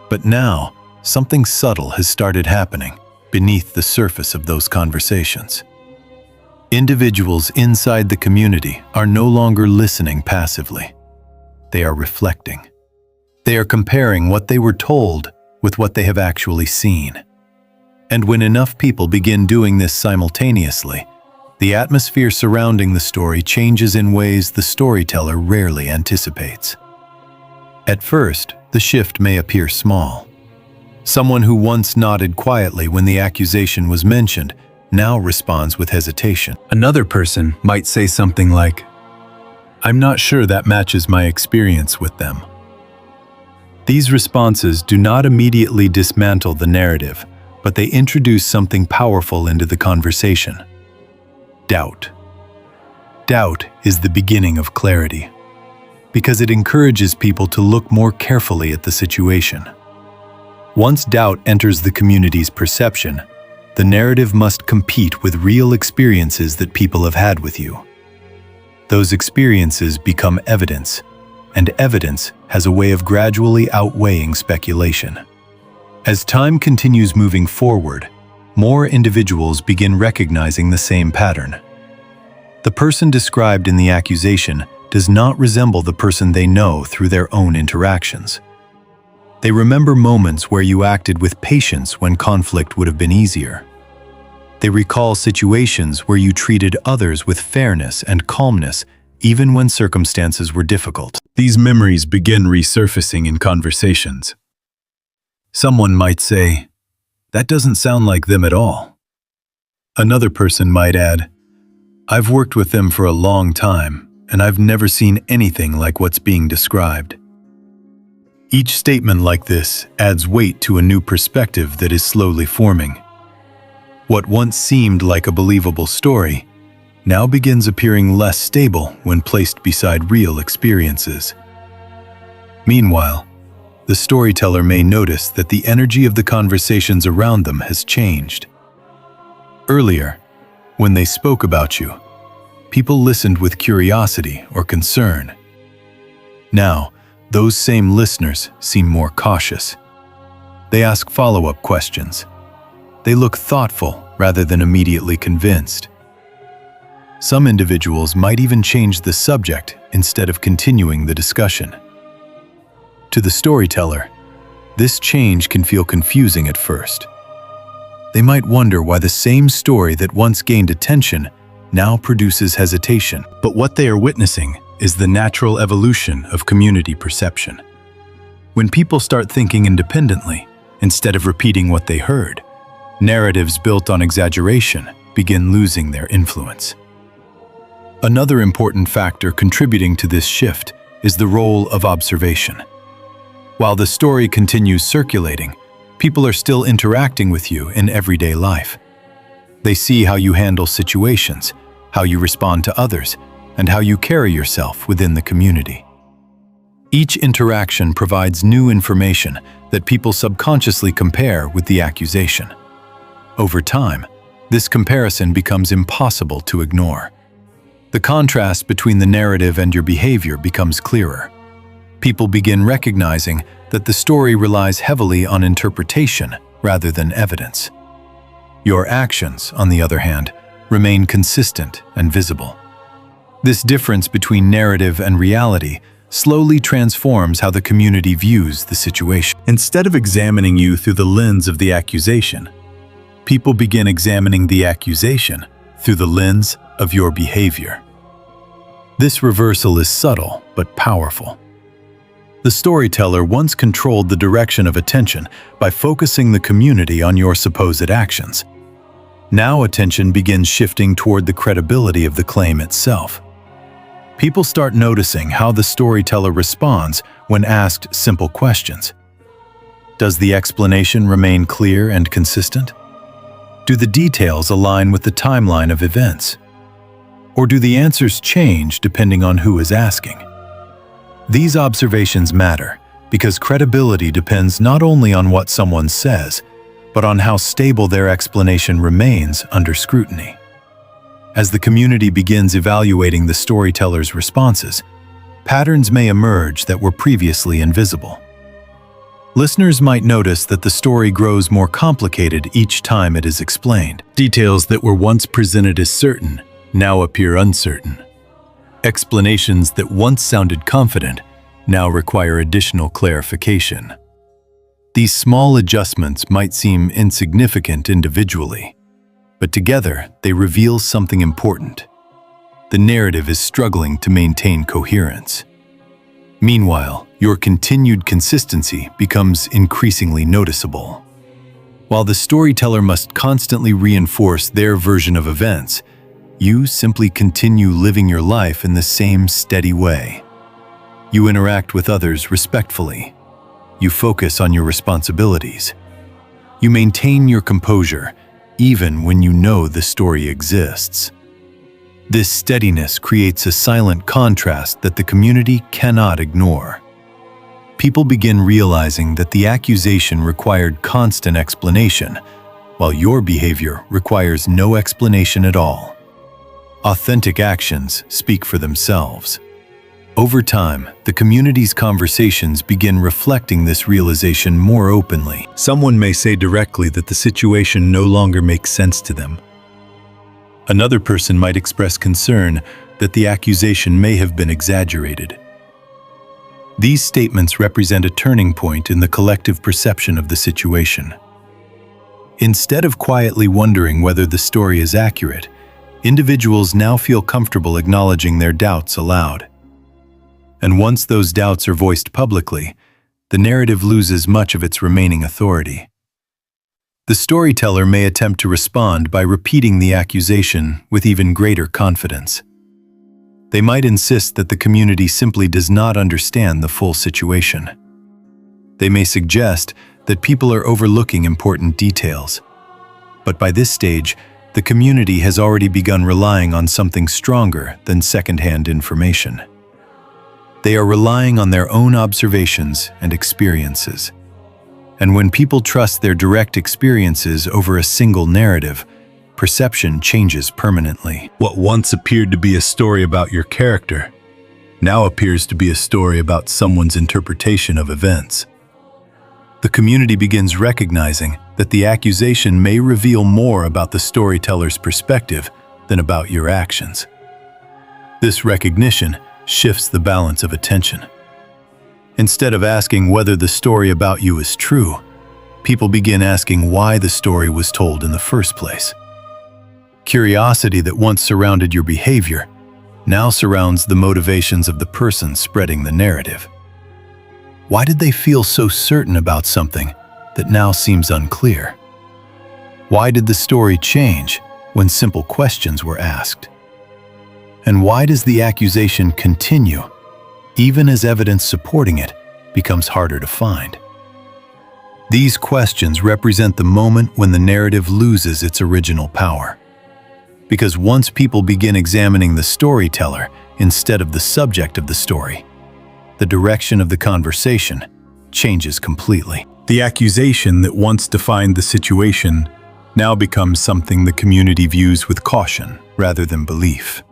But now, something subtle has started happening beneath the surface of those conversations. Individuals inside the community are no longer listening passively. They are reflecting. They are comparing what they were told with what they have actually seen. And when enough people begin doing this simultaneously, the atmosphere surrounding the story changes in ways the storyteller rarely anticipates. At first, the shift may appear small. Someone who once nodded quietly when the accusation was mentioned now responds with hesitation. Another person might say something like, "I'm not sure that matches my experience with them." These responses do not immediately dismantle the narrative, but they introduce something powerful into the conversation. Doubt. Doubt is the beginning of clarity, because it encourages people to look more carefully at the situation. Once doubt enters the community's perception, the narrative must compete with real experiences that people have had with you. Those experiences become evidence, and evidence has a way of gradually outweighing speculation. As time continues moving forward, more individuals begin recognizing the same pattern. The person described in the accusation does not resemble the person they know through their own interactions. They remember moments where you acted with patience when conflict would have been easier. They recall situations where you treated others with fairness and calmness, even when circumstances were difficult. These memories begin resurfacing in conversations. Someone might say, "That doesn't sound like them at all." Another person might add, "I've worked with them for a long time, and I've never seen anything like what's being described." Each statement like this adds weight to a new perspective that is slowly forming. What once seemed like a believable story now begins appearing less stable when placed beside real experiences. Meanwhile, the storyteller may notice that the energy of the conversations around them has changed. Earlier, when they spoke about you, people listened with curiosity or concern. Now, those same listeners seem more cautious. They ask follow-up questions. They look thoughtful rather than immediately convinced. Some individuals might even change the subject instead of continuing the discussion. To the storyteller, this change can feel confusing at first. They might wonder why the same story that once gained attention now produces hesitation. But what they are witnessing is the natural evolution of community perception. When people start thinking independently, instead of repeating what they heard, narratives built on exaggeration begin losing their influence. Another important factor contributing to this shift is the role of observation. While the story continues circulating, people are still interacting with you in everyday life. They see how you handle situations, how you respond to others, and how you carry yourself within the community. Each interaction provides new information that people subconsciously compare with the accusation. Over time, this comparison becomes impossible to ignore. The contrast between the narrative and your behavior becomes clearer. People begin recognizing that the story relies heavily on interpretation rather than evidence. Your actions, on the other hand, remain consistent and visible. This difference between narrative and reality slowly transforms how the community views the situation. Instead of examining you through the lens of the accusation, people begin examining the accusation through the lens of your behavior. This reversal is subtle but powerful. The storyteller once controlled the direction of attention by focusing the community on your supposed actions. Now attention begins shifting toward the credibility of the claim itself. People start noticing how the storyteller responds when asked simple questions. Does the explanation remain clear and consistent? Do the details align with the timeline of events? Or do the answers change depending on who is asking? These observations matter because credibility depends not only on what someone says, but on how stable their explanation remains under scrutiny. As the community begins evaluating the storyteller's responses, patterns may emerge that were previously invisible. Listeners might notice that the story grows more complicated each time it is explained. Details that were once presented as certain now appear uncertain. Explanations that once sounded confident now require additional clarification. These small adjustments might seem insignificant individually, but together they reveal something important. The narrative is struggling to maintain coherence. Meanwhile, your continued consistency becomes increasingly noticeable. While the storyteller must constantly reinforce their version of events, you simply continue living your life in the same steady way. You interact with others respectfully. You focus on your responsibilities. You maintain your composure, even when you know the story exists. This steadiness creates a silent contrast that the community cannot ignore. People begin realizing that the accusation required constant explanation, while your behavior requires no explanation at all. Authentic actions speak for themselves. Over time, the community's conversations begin reflecting this realization more openly. Someone may say directly that the situation no longer makes sense to them. Another person might express concern that the accusation may have been exaggerated. These statements represent a turning point in the collective perception of the situation. Instead of quietly wondering whether the story is accurate, individuals now feel comfortable acknowledging their doubts aloud. And once those doubts are voiced publicly, the narrative loses much of its remaining authority. The storyteller may attempt to respond by repeating the accusation with even greater confidence. They might insist that the community simply does not understand the full situation. They may suggest that people are overlooking important details. But by this stage, the community has already begun relying on something stronger than second-hand information. They are relying on their own observations and experiences. And when people trust their direct experiences over a single narrative, perception changes permanently. What once appeared to be a story about your character now appears to be a story about someone's interpretation of events. The community begins recognizing that the accusation may reveal more about the storyteller's perspective than about your actions. This recognition shifts the balance of attention. Instead of asking whether the story about you is true, people begin asking why the story was told in the first place. Curiosity that once surrounded your behavior now surrounds the motivations of the person spreading the narrative. Why did they feel so certain about something that now seems unclear? Why did the story change when simple questions were asked? And why does the accusation continue, even as evidence supporting it becomes harder to find? These questions represent the moment when the narrative loses its original power. Because once people begin examining the storyteller instead of the subject of the story, the direction of the conversation changes completely. The accusation that once defined the situation now becomes something the community views with caution rather than belief.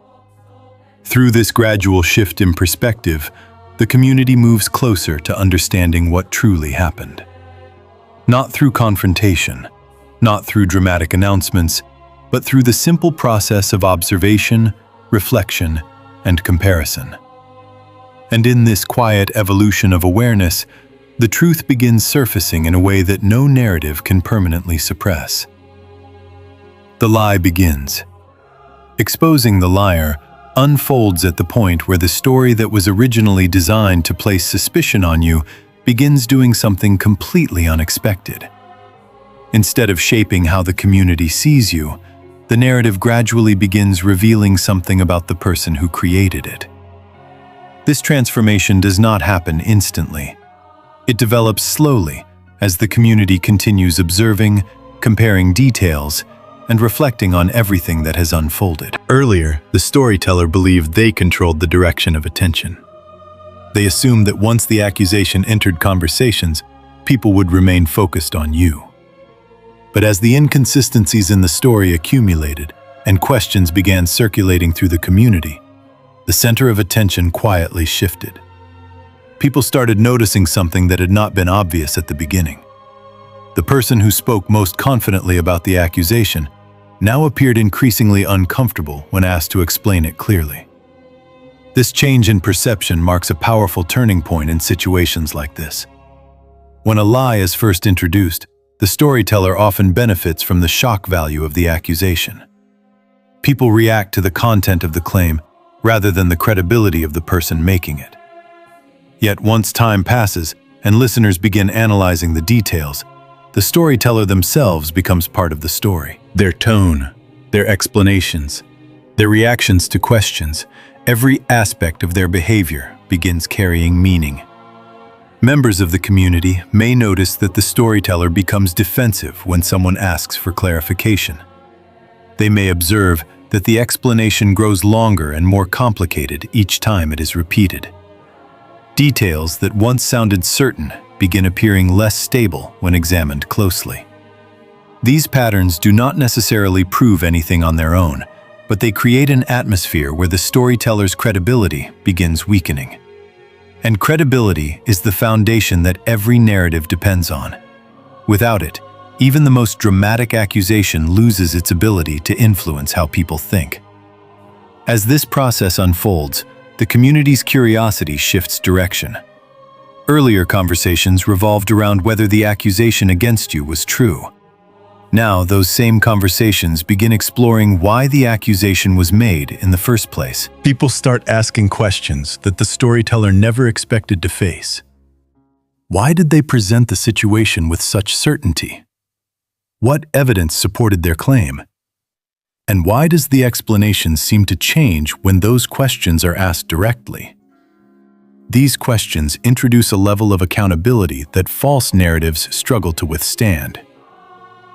Through this gradual shift in perspective, the community moves closer to understanding what truly happened. Not through confrontation, not through dramatic announcements, but through the simple process of observation, reflection, and comparison. And in this quiet evolution of awareness, the truth begins surfacing in a way that no narrative can permanently suppress. The lie begins. Exposing the liar unfolds at the point where the story that was originally designed to place suspicion on you begins doing something completely unexpected. Instead of shaping how the community sees you, the narrative gradually begins revealing something about the person who created it. This transformation does not happen instantly. It develops slowly as the community continues observing, comparing details, and reflecting on everything that has unfolded. Earlier, the storyteller believed they controlled the direction of attention. They assumed that once the accusation entered conversations, people would remain focused on you. But as the inconsistencies in the story accumulated and questions began circulating through the community, the center of attention quietly shifted. People started noticing something that had not been obvious at the beginning. The person who spoke most confidently about the accusation now appeared increasingly uncomfortable when asked to explain it clearly. This change in perception marks a powerful turning point in situations like this. When a lie is first introduced, the storyteller often benefits from the shock value of the accusation. People react to the content of the claim rather than the credibility of the person making it. Yet once time passes and listeners begin analyzing the details, the storyteller themselves becomes part of the story. Their tone, their explanations, their reactions to questions, every aspect of their behavior begins carrying meaning. Members of the community may notice that the storyteller becomes defensive when someone asks for clarification. They may observe that the explanation grows longer and more complicated each time it is repeated. Details that once sounded certain begin appearing less stable when examined closely. These patterns do not necessarily prove anything on their own, but they create an atmosphere where the storyteller's credibility begins weakening. And credibility is the foundation that every narrative depends on. Without it, even the most dramatic accusation loses its ability to influence how people think. As this process unfolds, the community's curiosity shifts direction. Earlier conversations revolved around whether the accusation against you was true. Now, those same conversations begin exploring why the accusation was made in the first place. People start asking questions that the storyteller never expected to face. Why did they present the situation with such certainty? What evidence supported their claim? And why does the explanation seem to change when those questions are asked directly? These questions introduce a level of accountability that false narratives struggle to withstand.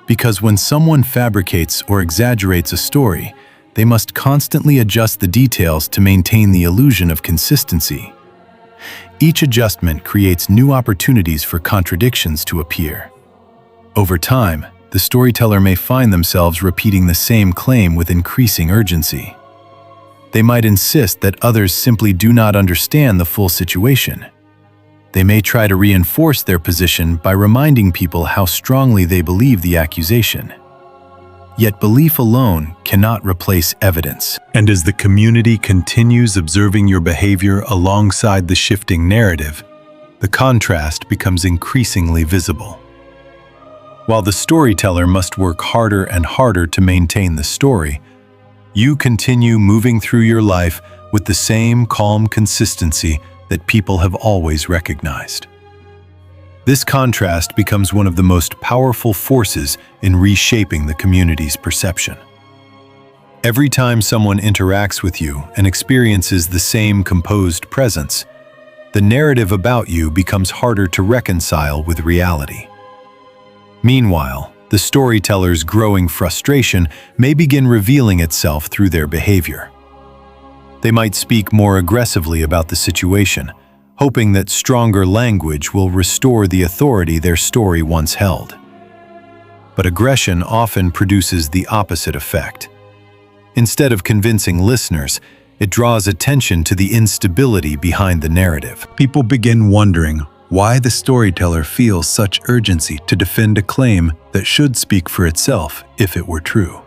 Because when someone fabricates or exaggerates a story, they must constantly adjust the details to maintain the illusion of consistency. Each adjustment creates new opportunities for contradictions to appear. Over time, the storyteller may find themselves repeating the same claim with increasing urgency. They might insist that others simply do not understand the full situation. They may try to reinforce their position by reminding people how strongly they believe the accusation. Yet belief alone cannot replace evidence. And as the community continues observing your behavior alongside the shifting narrative, the contrast becomes increasingly visible. While the storyteller must work harder and harder to maintain the story, you continue moving through your life with the same calm consistency that people have always recognized. This contrast becomes one of the most powerful forces in reshaping the community's perception. Every time someone interacts with you and experiences the same composed presence, the narrative about you becomes harder to reconcile with reality. Meanwhile, the storyteller's growing frustration may begin revealing itself through their behavior. They might speak more aggressively about the situation, hoping that stronger language will restore the authority their story once held. But aggression often produces the opposite effect. Instead of convincing listeners, it draws attention to the instability behind the narrative. People begin wondering why the storyteller feels such urgency to defend a claim that should speak for itself if it were true.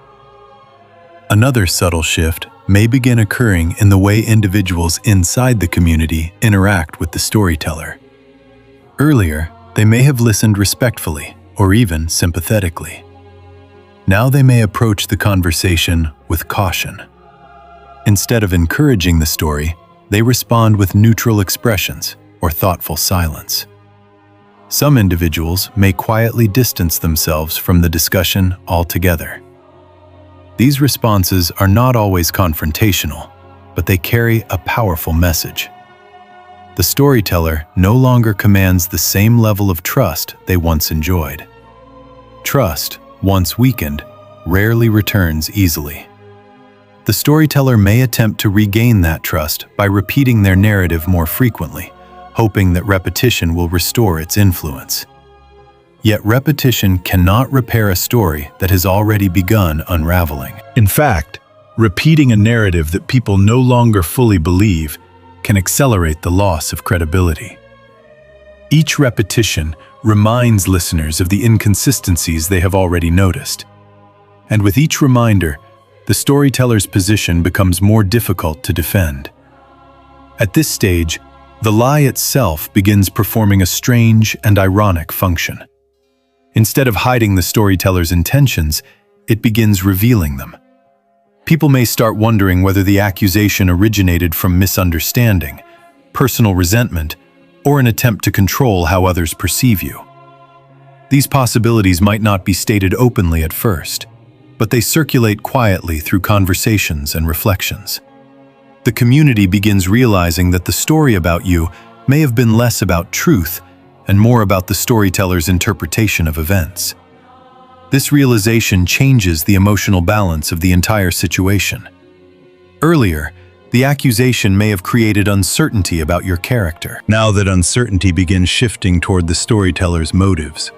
Another subtle shift may begin occurring in the way individuals inside the community interact with the storyteller. Earlier, they may have listened respectfully or even sympathetically. Now they may approach the conversation with caution. Instead of encouraging the story, they respond with neutral expressions or thoughtful silence. Some individuals may quietly distance themselves from the discussion altogether. These responses are not always confrontational, but they carry a powerful message. The storyteller no longer commands the same level of trust they once enjoyed. Trust, once weakened, rarely returns easily. The storyteller may attempt to regain that trust by repeating their narrative more frequently, hoping that repetition will restore its influence. Yet repetition cannot repair a story that has already begun unraveling. In fact, repeating a narrative that people no longer fully believe can accelerate the loss of credibility. Each repetition reminds listeners of the inconsistencies they have already noticed. And with each reminder, the storyteller's position becomes more difficult to defend. At this stage, the lie itself begins performing a strange and ironic function. Instead of hiding the storyteller's intentions, it begins revealing them. People may start wondering whether the accusation originated from misunderstanding, personal resentment, or an attempt to control how others perceive you. These possibilities might not be stated openly at first, but they circulate quietly through conversations and reflections. The community begins realizing that the story about you may have been less about truth and more about the storyteller's interpretation of events. This realization changes the emotional balance of the entire situation. Earlier, the accusation may have created uncertainty about your character. Now that uncertainty begins shifting toward the storyteller's motives,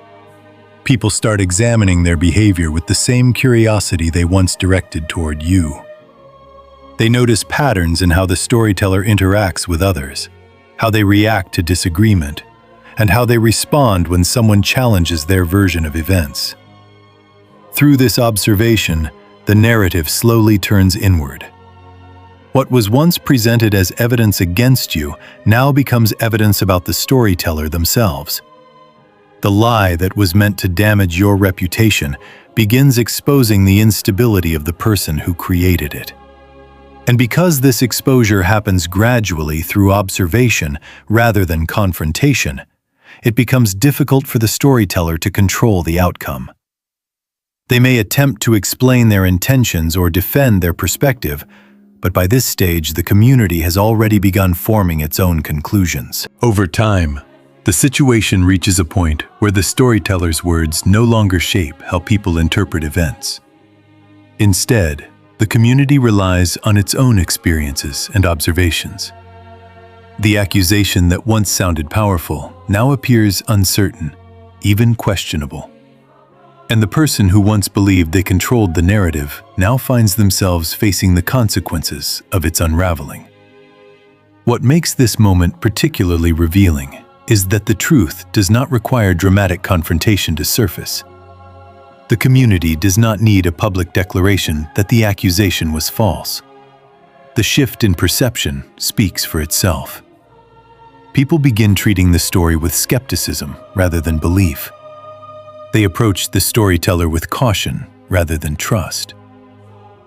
people start examining their behavior with the same curiosity they once directed toward you. They notice patterns in how the storyteller interacts with others, how they react to disagreement, and how they respond when someone challenges their version of events. Through this observation, the narrative slowly turns inward. What was once presented as evidence against you now becomes evidence about the storyteller themselves. The lie that was meant to damage your reputation begins exposing the instability of the person who created it. And because this exposure happens gradually through observation rather than confrontation, it becomes difficult for the storyteller to control the outcome. They may attempt to explain their intentions or defend their perspective, but by this stage, the community has already begun forming its own conclusions. Over time, the situation reaches a point where the storyteller's words no longer shape how people interpret events. Instead, the community relies on its own experiences and observations. The accusation that once sounded powerful now appears uncertain, even questionable. And the person who once believed they controlled the narrative now finds themselves facing the consequences of its unraveling. What makes this moment particularly revealing is that the truth does not require dramatic confrontation to surface. The community does not need a public declaration that the accusation was false. The shift in perception speaks for itself. People begin treating the story with skepticism rather than belief. They approach the storyteller with caution rather than trust.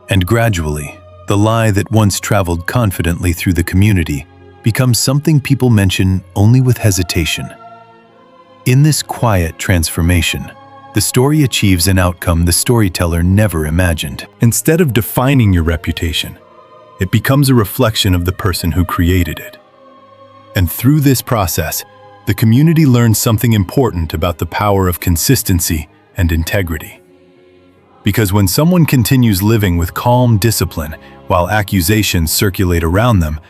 And gradually, the lie that once traveled confidently through the community becomes something people mention only with hesitation. In this quiet transformation, the story achieves an outcome the storyteller never imagined. Instead of defining your reputation, it becomes a reflection of the person who created it. And through this process, the community learns something important about the power of consistency and integrity. Because when someone continues living with calm discipline while accusations circulate around them,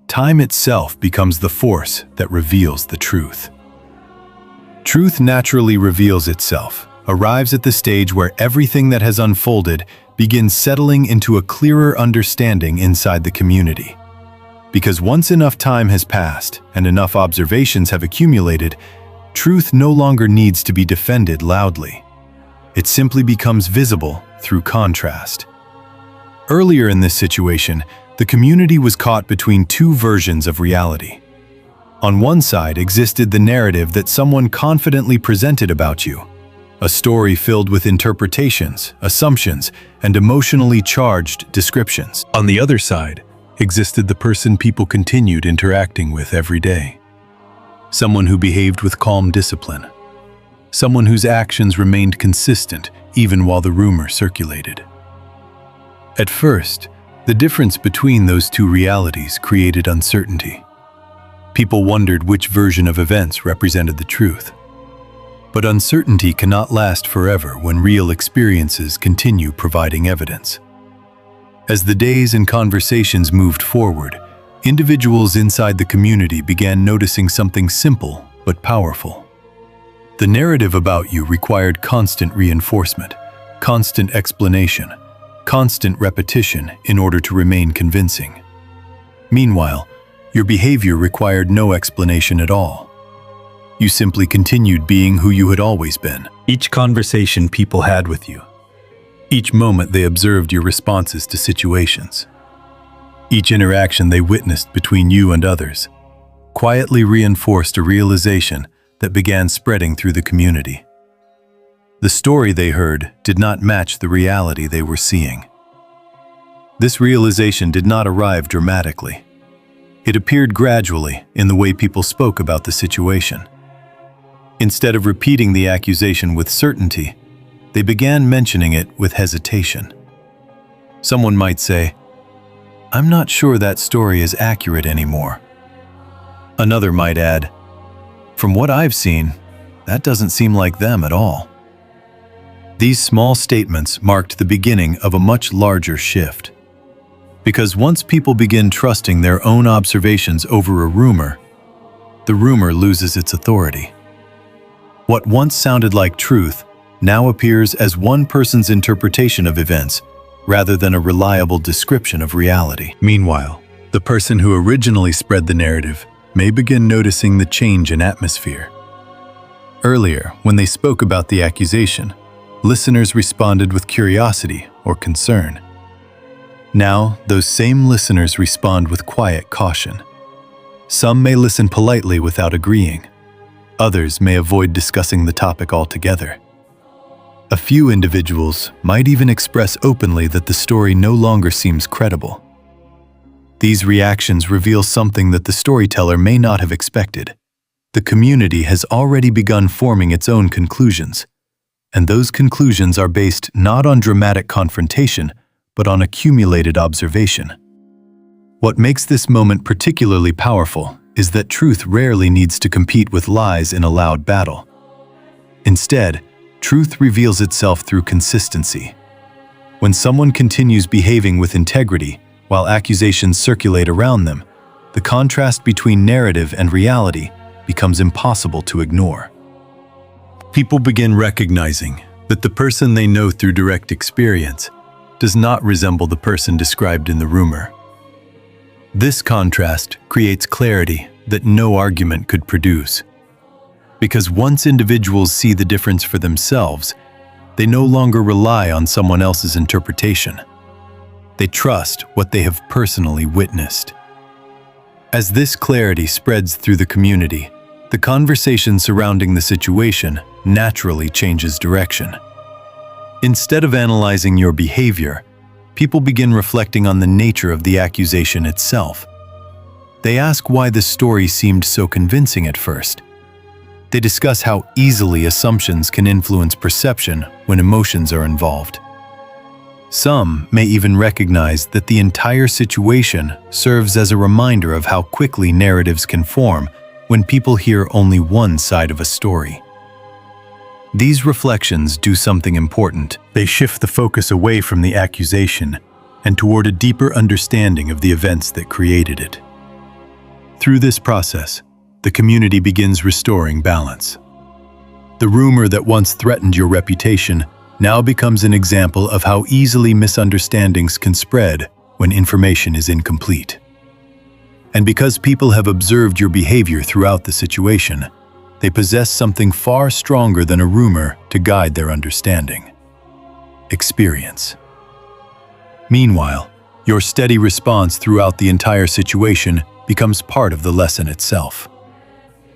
time itself becomes the force that reveals the truth. Truth naturally reveals itself, arrives at the stage where everything that has unfolded begins settling into a clearer understanding inside the community. Because once enough time has passed and enough observations have accumulated, truth no longer needs to be defended loudly. It simply becomes visible through contrast. Earlier in this situation, the community was caught between two versions of reality. On one side existed the narrative that someone confidently presented about you, a story filled with interpretations, assumptions, and emotionally charged descriptions. On the other side existed the person people continued interacting with every day. Someone who behaved with calm discipline. Someone whose actions remained consistent even while the rumor circulated. At first, the difference between those two realities created uncertainty. People wondered which version of events represented the truth. But uncertainty cannot last forever when real experiences continue providing evidence. As the days and conversations moved forward, individuals inside the community began noticing something simple but powerful. The narrative about you required constant reinforcement, constant explanation, constant repetition in order to remain convincing. Meanwhile, your behavior required no explanation at all. You simply continued being who you had always been. Each conversation people had with you, each moment they observed your responses to situations, each interaction they witnessed between you and others, quietly reinforced a realization that began spreading through the community. The story they heard did not match the reality they were seeing. This realization did not arrive dramatically. It appeared gradually in the way people spoke about the situation. Instead of repeating the accusation with certainty, they began mentioning it with hesitation. Someone might say, "I'm not sure that story is accurate anymore." Another might add, "From what I've seen, that doesn't seem like them at all." These small statements marked the beginning of a much larger shift. Because once people begin trusting their own observations over a rumor, the rumor loses its authority. What once sounded like truth now appears as one person's interpretation of events rather than a reliable description of reality. Meanwhile, the person who originally spread the narrative may begin noticing the change in atmosphere. Earlier, when they spoke about the accusation, listeners responded with curiosity or concern. Now, those same listeners respond with quiet caution. Some may listen politely without agreeing. Others may avoid discussing the topic altogether. A few individuals might even express openly that the story no longer seems credible. These reactions reveal something that the storyteller may not have expected. The community has already begun forming its own conclusions, and those conclusions are based not on dramatic confrontation, but on accumulated observation. What makes this moment particularly powerful is that truth rarely needs to compete with lies in a loud battle. Instead, truth reveals itself through consistency. When someone continues behaving with integrity while accusations circulate around them, the contrast between narrative and reality becomes impossible to ignore. People begin recognizing that the person they know through direct experience does not resemble the person described in the rumor. This contrast creates clarity that no argument could produce. Because once individuals see the difference for themselves, they no longer rely on someone else's interpretation. They trust what they have personally witnessed. As this clarity spreads through the community, the conversation surrounding the situation naturally changes direction. Instead of analyzing your behavior, people begin reflecting on the nature of the accusation itself. They ask why the story seemed so convincing at first. They discuss how easily assumptions can influence perception when emotions are involved. Some may even recognize that the entire situation serves as a reminder of how quickly narratives can form when people hear only one side of a story. These reflections do something important. They shift the focus away from the accusation and toward a deeper understanding of the events that created it. Through this process, the community begins restoring balance. The rumor that once threatened your reputation now becomes an example of how easily misunderstandings can spread when information is incomplete. And because people have observed your behavior throughout the situation, they possess something far stronger than a rumor to guide their understanding: experience. Meanwhile, your steady response throughout the entire situation becomes part of the lesson itself.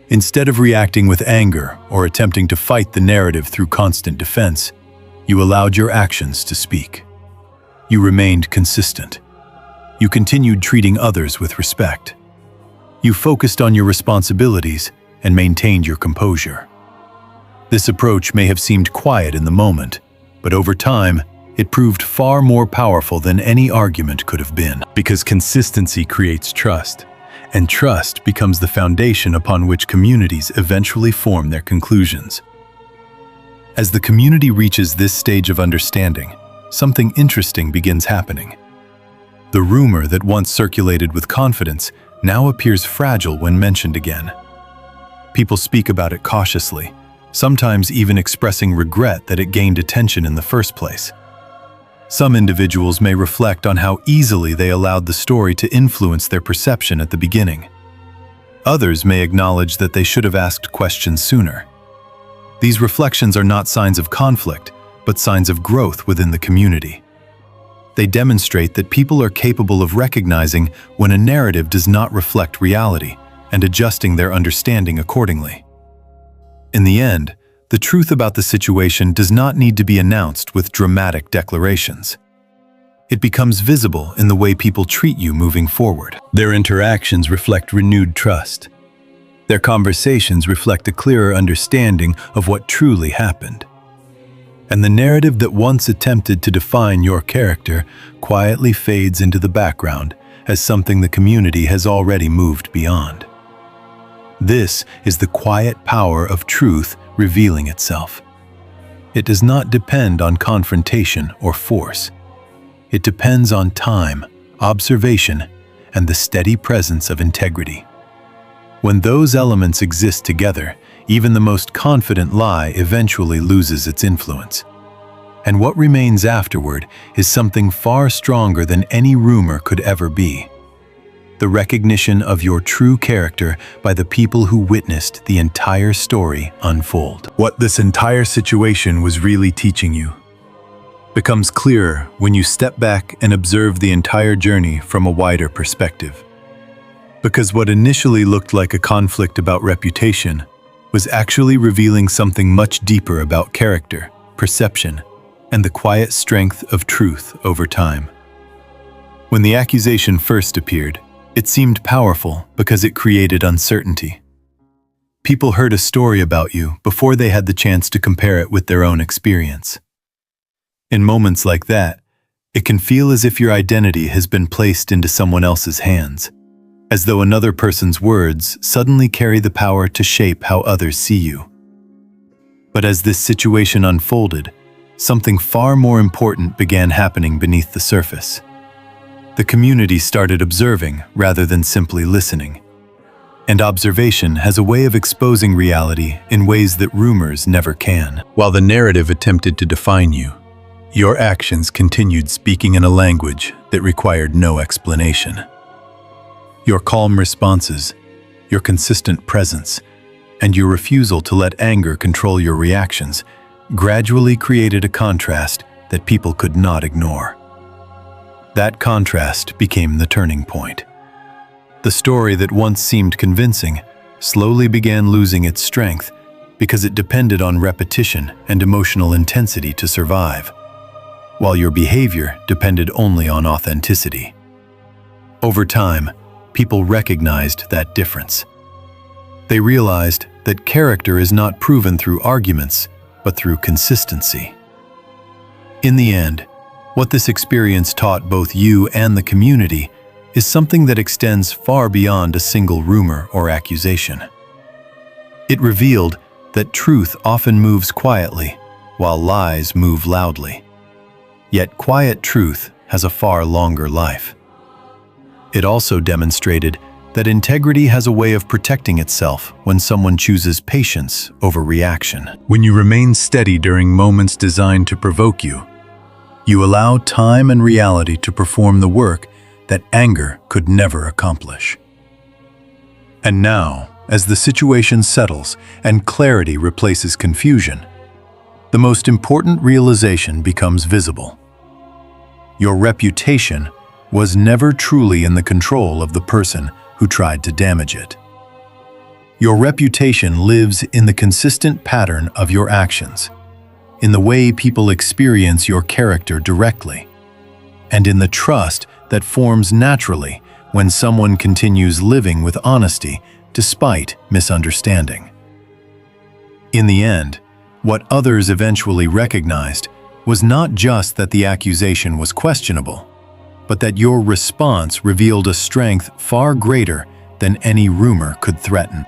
Instead of reacting with anger or attempting to fight the narrative through constant defense, you allowed your actions to speak. You remained consistent. You continued treating others with respect. You focused on your responsibilities and maintained your composure. This approach may have seemed quiet in the moment, but over time, it proved far more powerful than any argument could have been. Because consistency creates trust, and trust becomes the foundation upon which communities eventually form their conclusions. As the community reaches this stage of understanding, something interesting begins happening. The rumor that once circulated with confidence now appears fragile when mentioned again. People speak about it cautiously, sometimes even expressing regret that it gained attention in the first place. Some individuals may reflect on how easily they allowed the story to influence their perception at the beginning. Others may acknowledge that they should have asked questions sooner. These reflections are not signs of conflict, but signs of growth within the community. They demonstrate that people are capable of recognizing when a narrative does not reflect reality and adjusting their understanding accordingly. In the end, the truth about the situation does not need to be announced with dramatic declarations. It becomes visible in the way people treat you moving forward. Their interactions reflect renewed trust. Their conversations reflect a clearer understanding of what truly happened. And the narrative that once attempted to define your character quietly fades into the background as something the community has already moved beyond. This is the quiet power of truth revealing itself. It does not depend on confrontation or force. It depends on time, observation, and the steady presence of integrity. When those elements exist together, even the most confident lie eventually loses its influence. And what remains afterward is something far stronger than any rumor could ever be: the recognition of your true character by the people who witnessed the entire story unfold. What this entire situation was really teaching you. becomes clearer when you step back and observe the entire journey from a wider perspective. Because what initially looked like a conflict about reputation was actually revealing something much deeper about character, perception, and the quiet strength of truth over time. When the accusation first appeared, it seemed powerful because it created uncertainty. People heard a story about you before they had the chance to compare it with their own experience. In moments like that, it can feel as if your identity has been placed into someone else's hands, as though another person's words suddenly carry the power to shape how others see you. But as this situation unfolded, something far more important began happening beneath the surface. The community started observing rather than simply listening. And observation has a way of exposing reality in ways that rumors never can. While the narrative attempted to define you, your actions continued speaking in a language that required no explanation. Your calm responses, your consistent presence, and your refusal to let anger control your reactions gradually created a contrast that people could not ignore. That contrast became the turning point. The story that once seemed convincing slowly began losing its strength because it depended on repetition and emotional intensity to survive, while your behavior depended only on authenticity. Over time, people recognized that difference. They realized that character is not proven through arguments, but through consistency. In the end, what this experience taught both you and the community is something that extends far beyond a single rumor or accusation. It revealed that truth often moves quietly, while lies move loudly. Yet quiet truth has a far longer life. It also demonstrated that integrity has a way of protecting itself when someone chooses patience over reaction. When you remain steady during moments designed to provoke you, you allow time and reality to perform the work that anger could never accomplish. And now, as the situation settles and clarity replaces confusion, the most important realization becomes visible. Your reputation was never truly in the control of the person who tried to damage it. Your reputation lives in the consistent pattern of your actions, in the way people experience your character directly, and in the trust that forms naturally when someone continues living with honesty despite misunderstanding. In the end, what others eventually recognized was not just that the accusation was questionable, but that your response revealed a strength far greater than any rumor could threaten.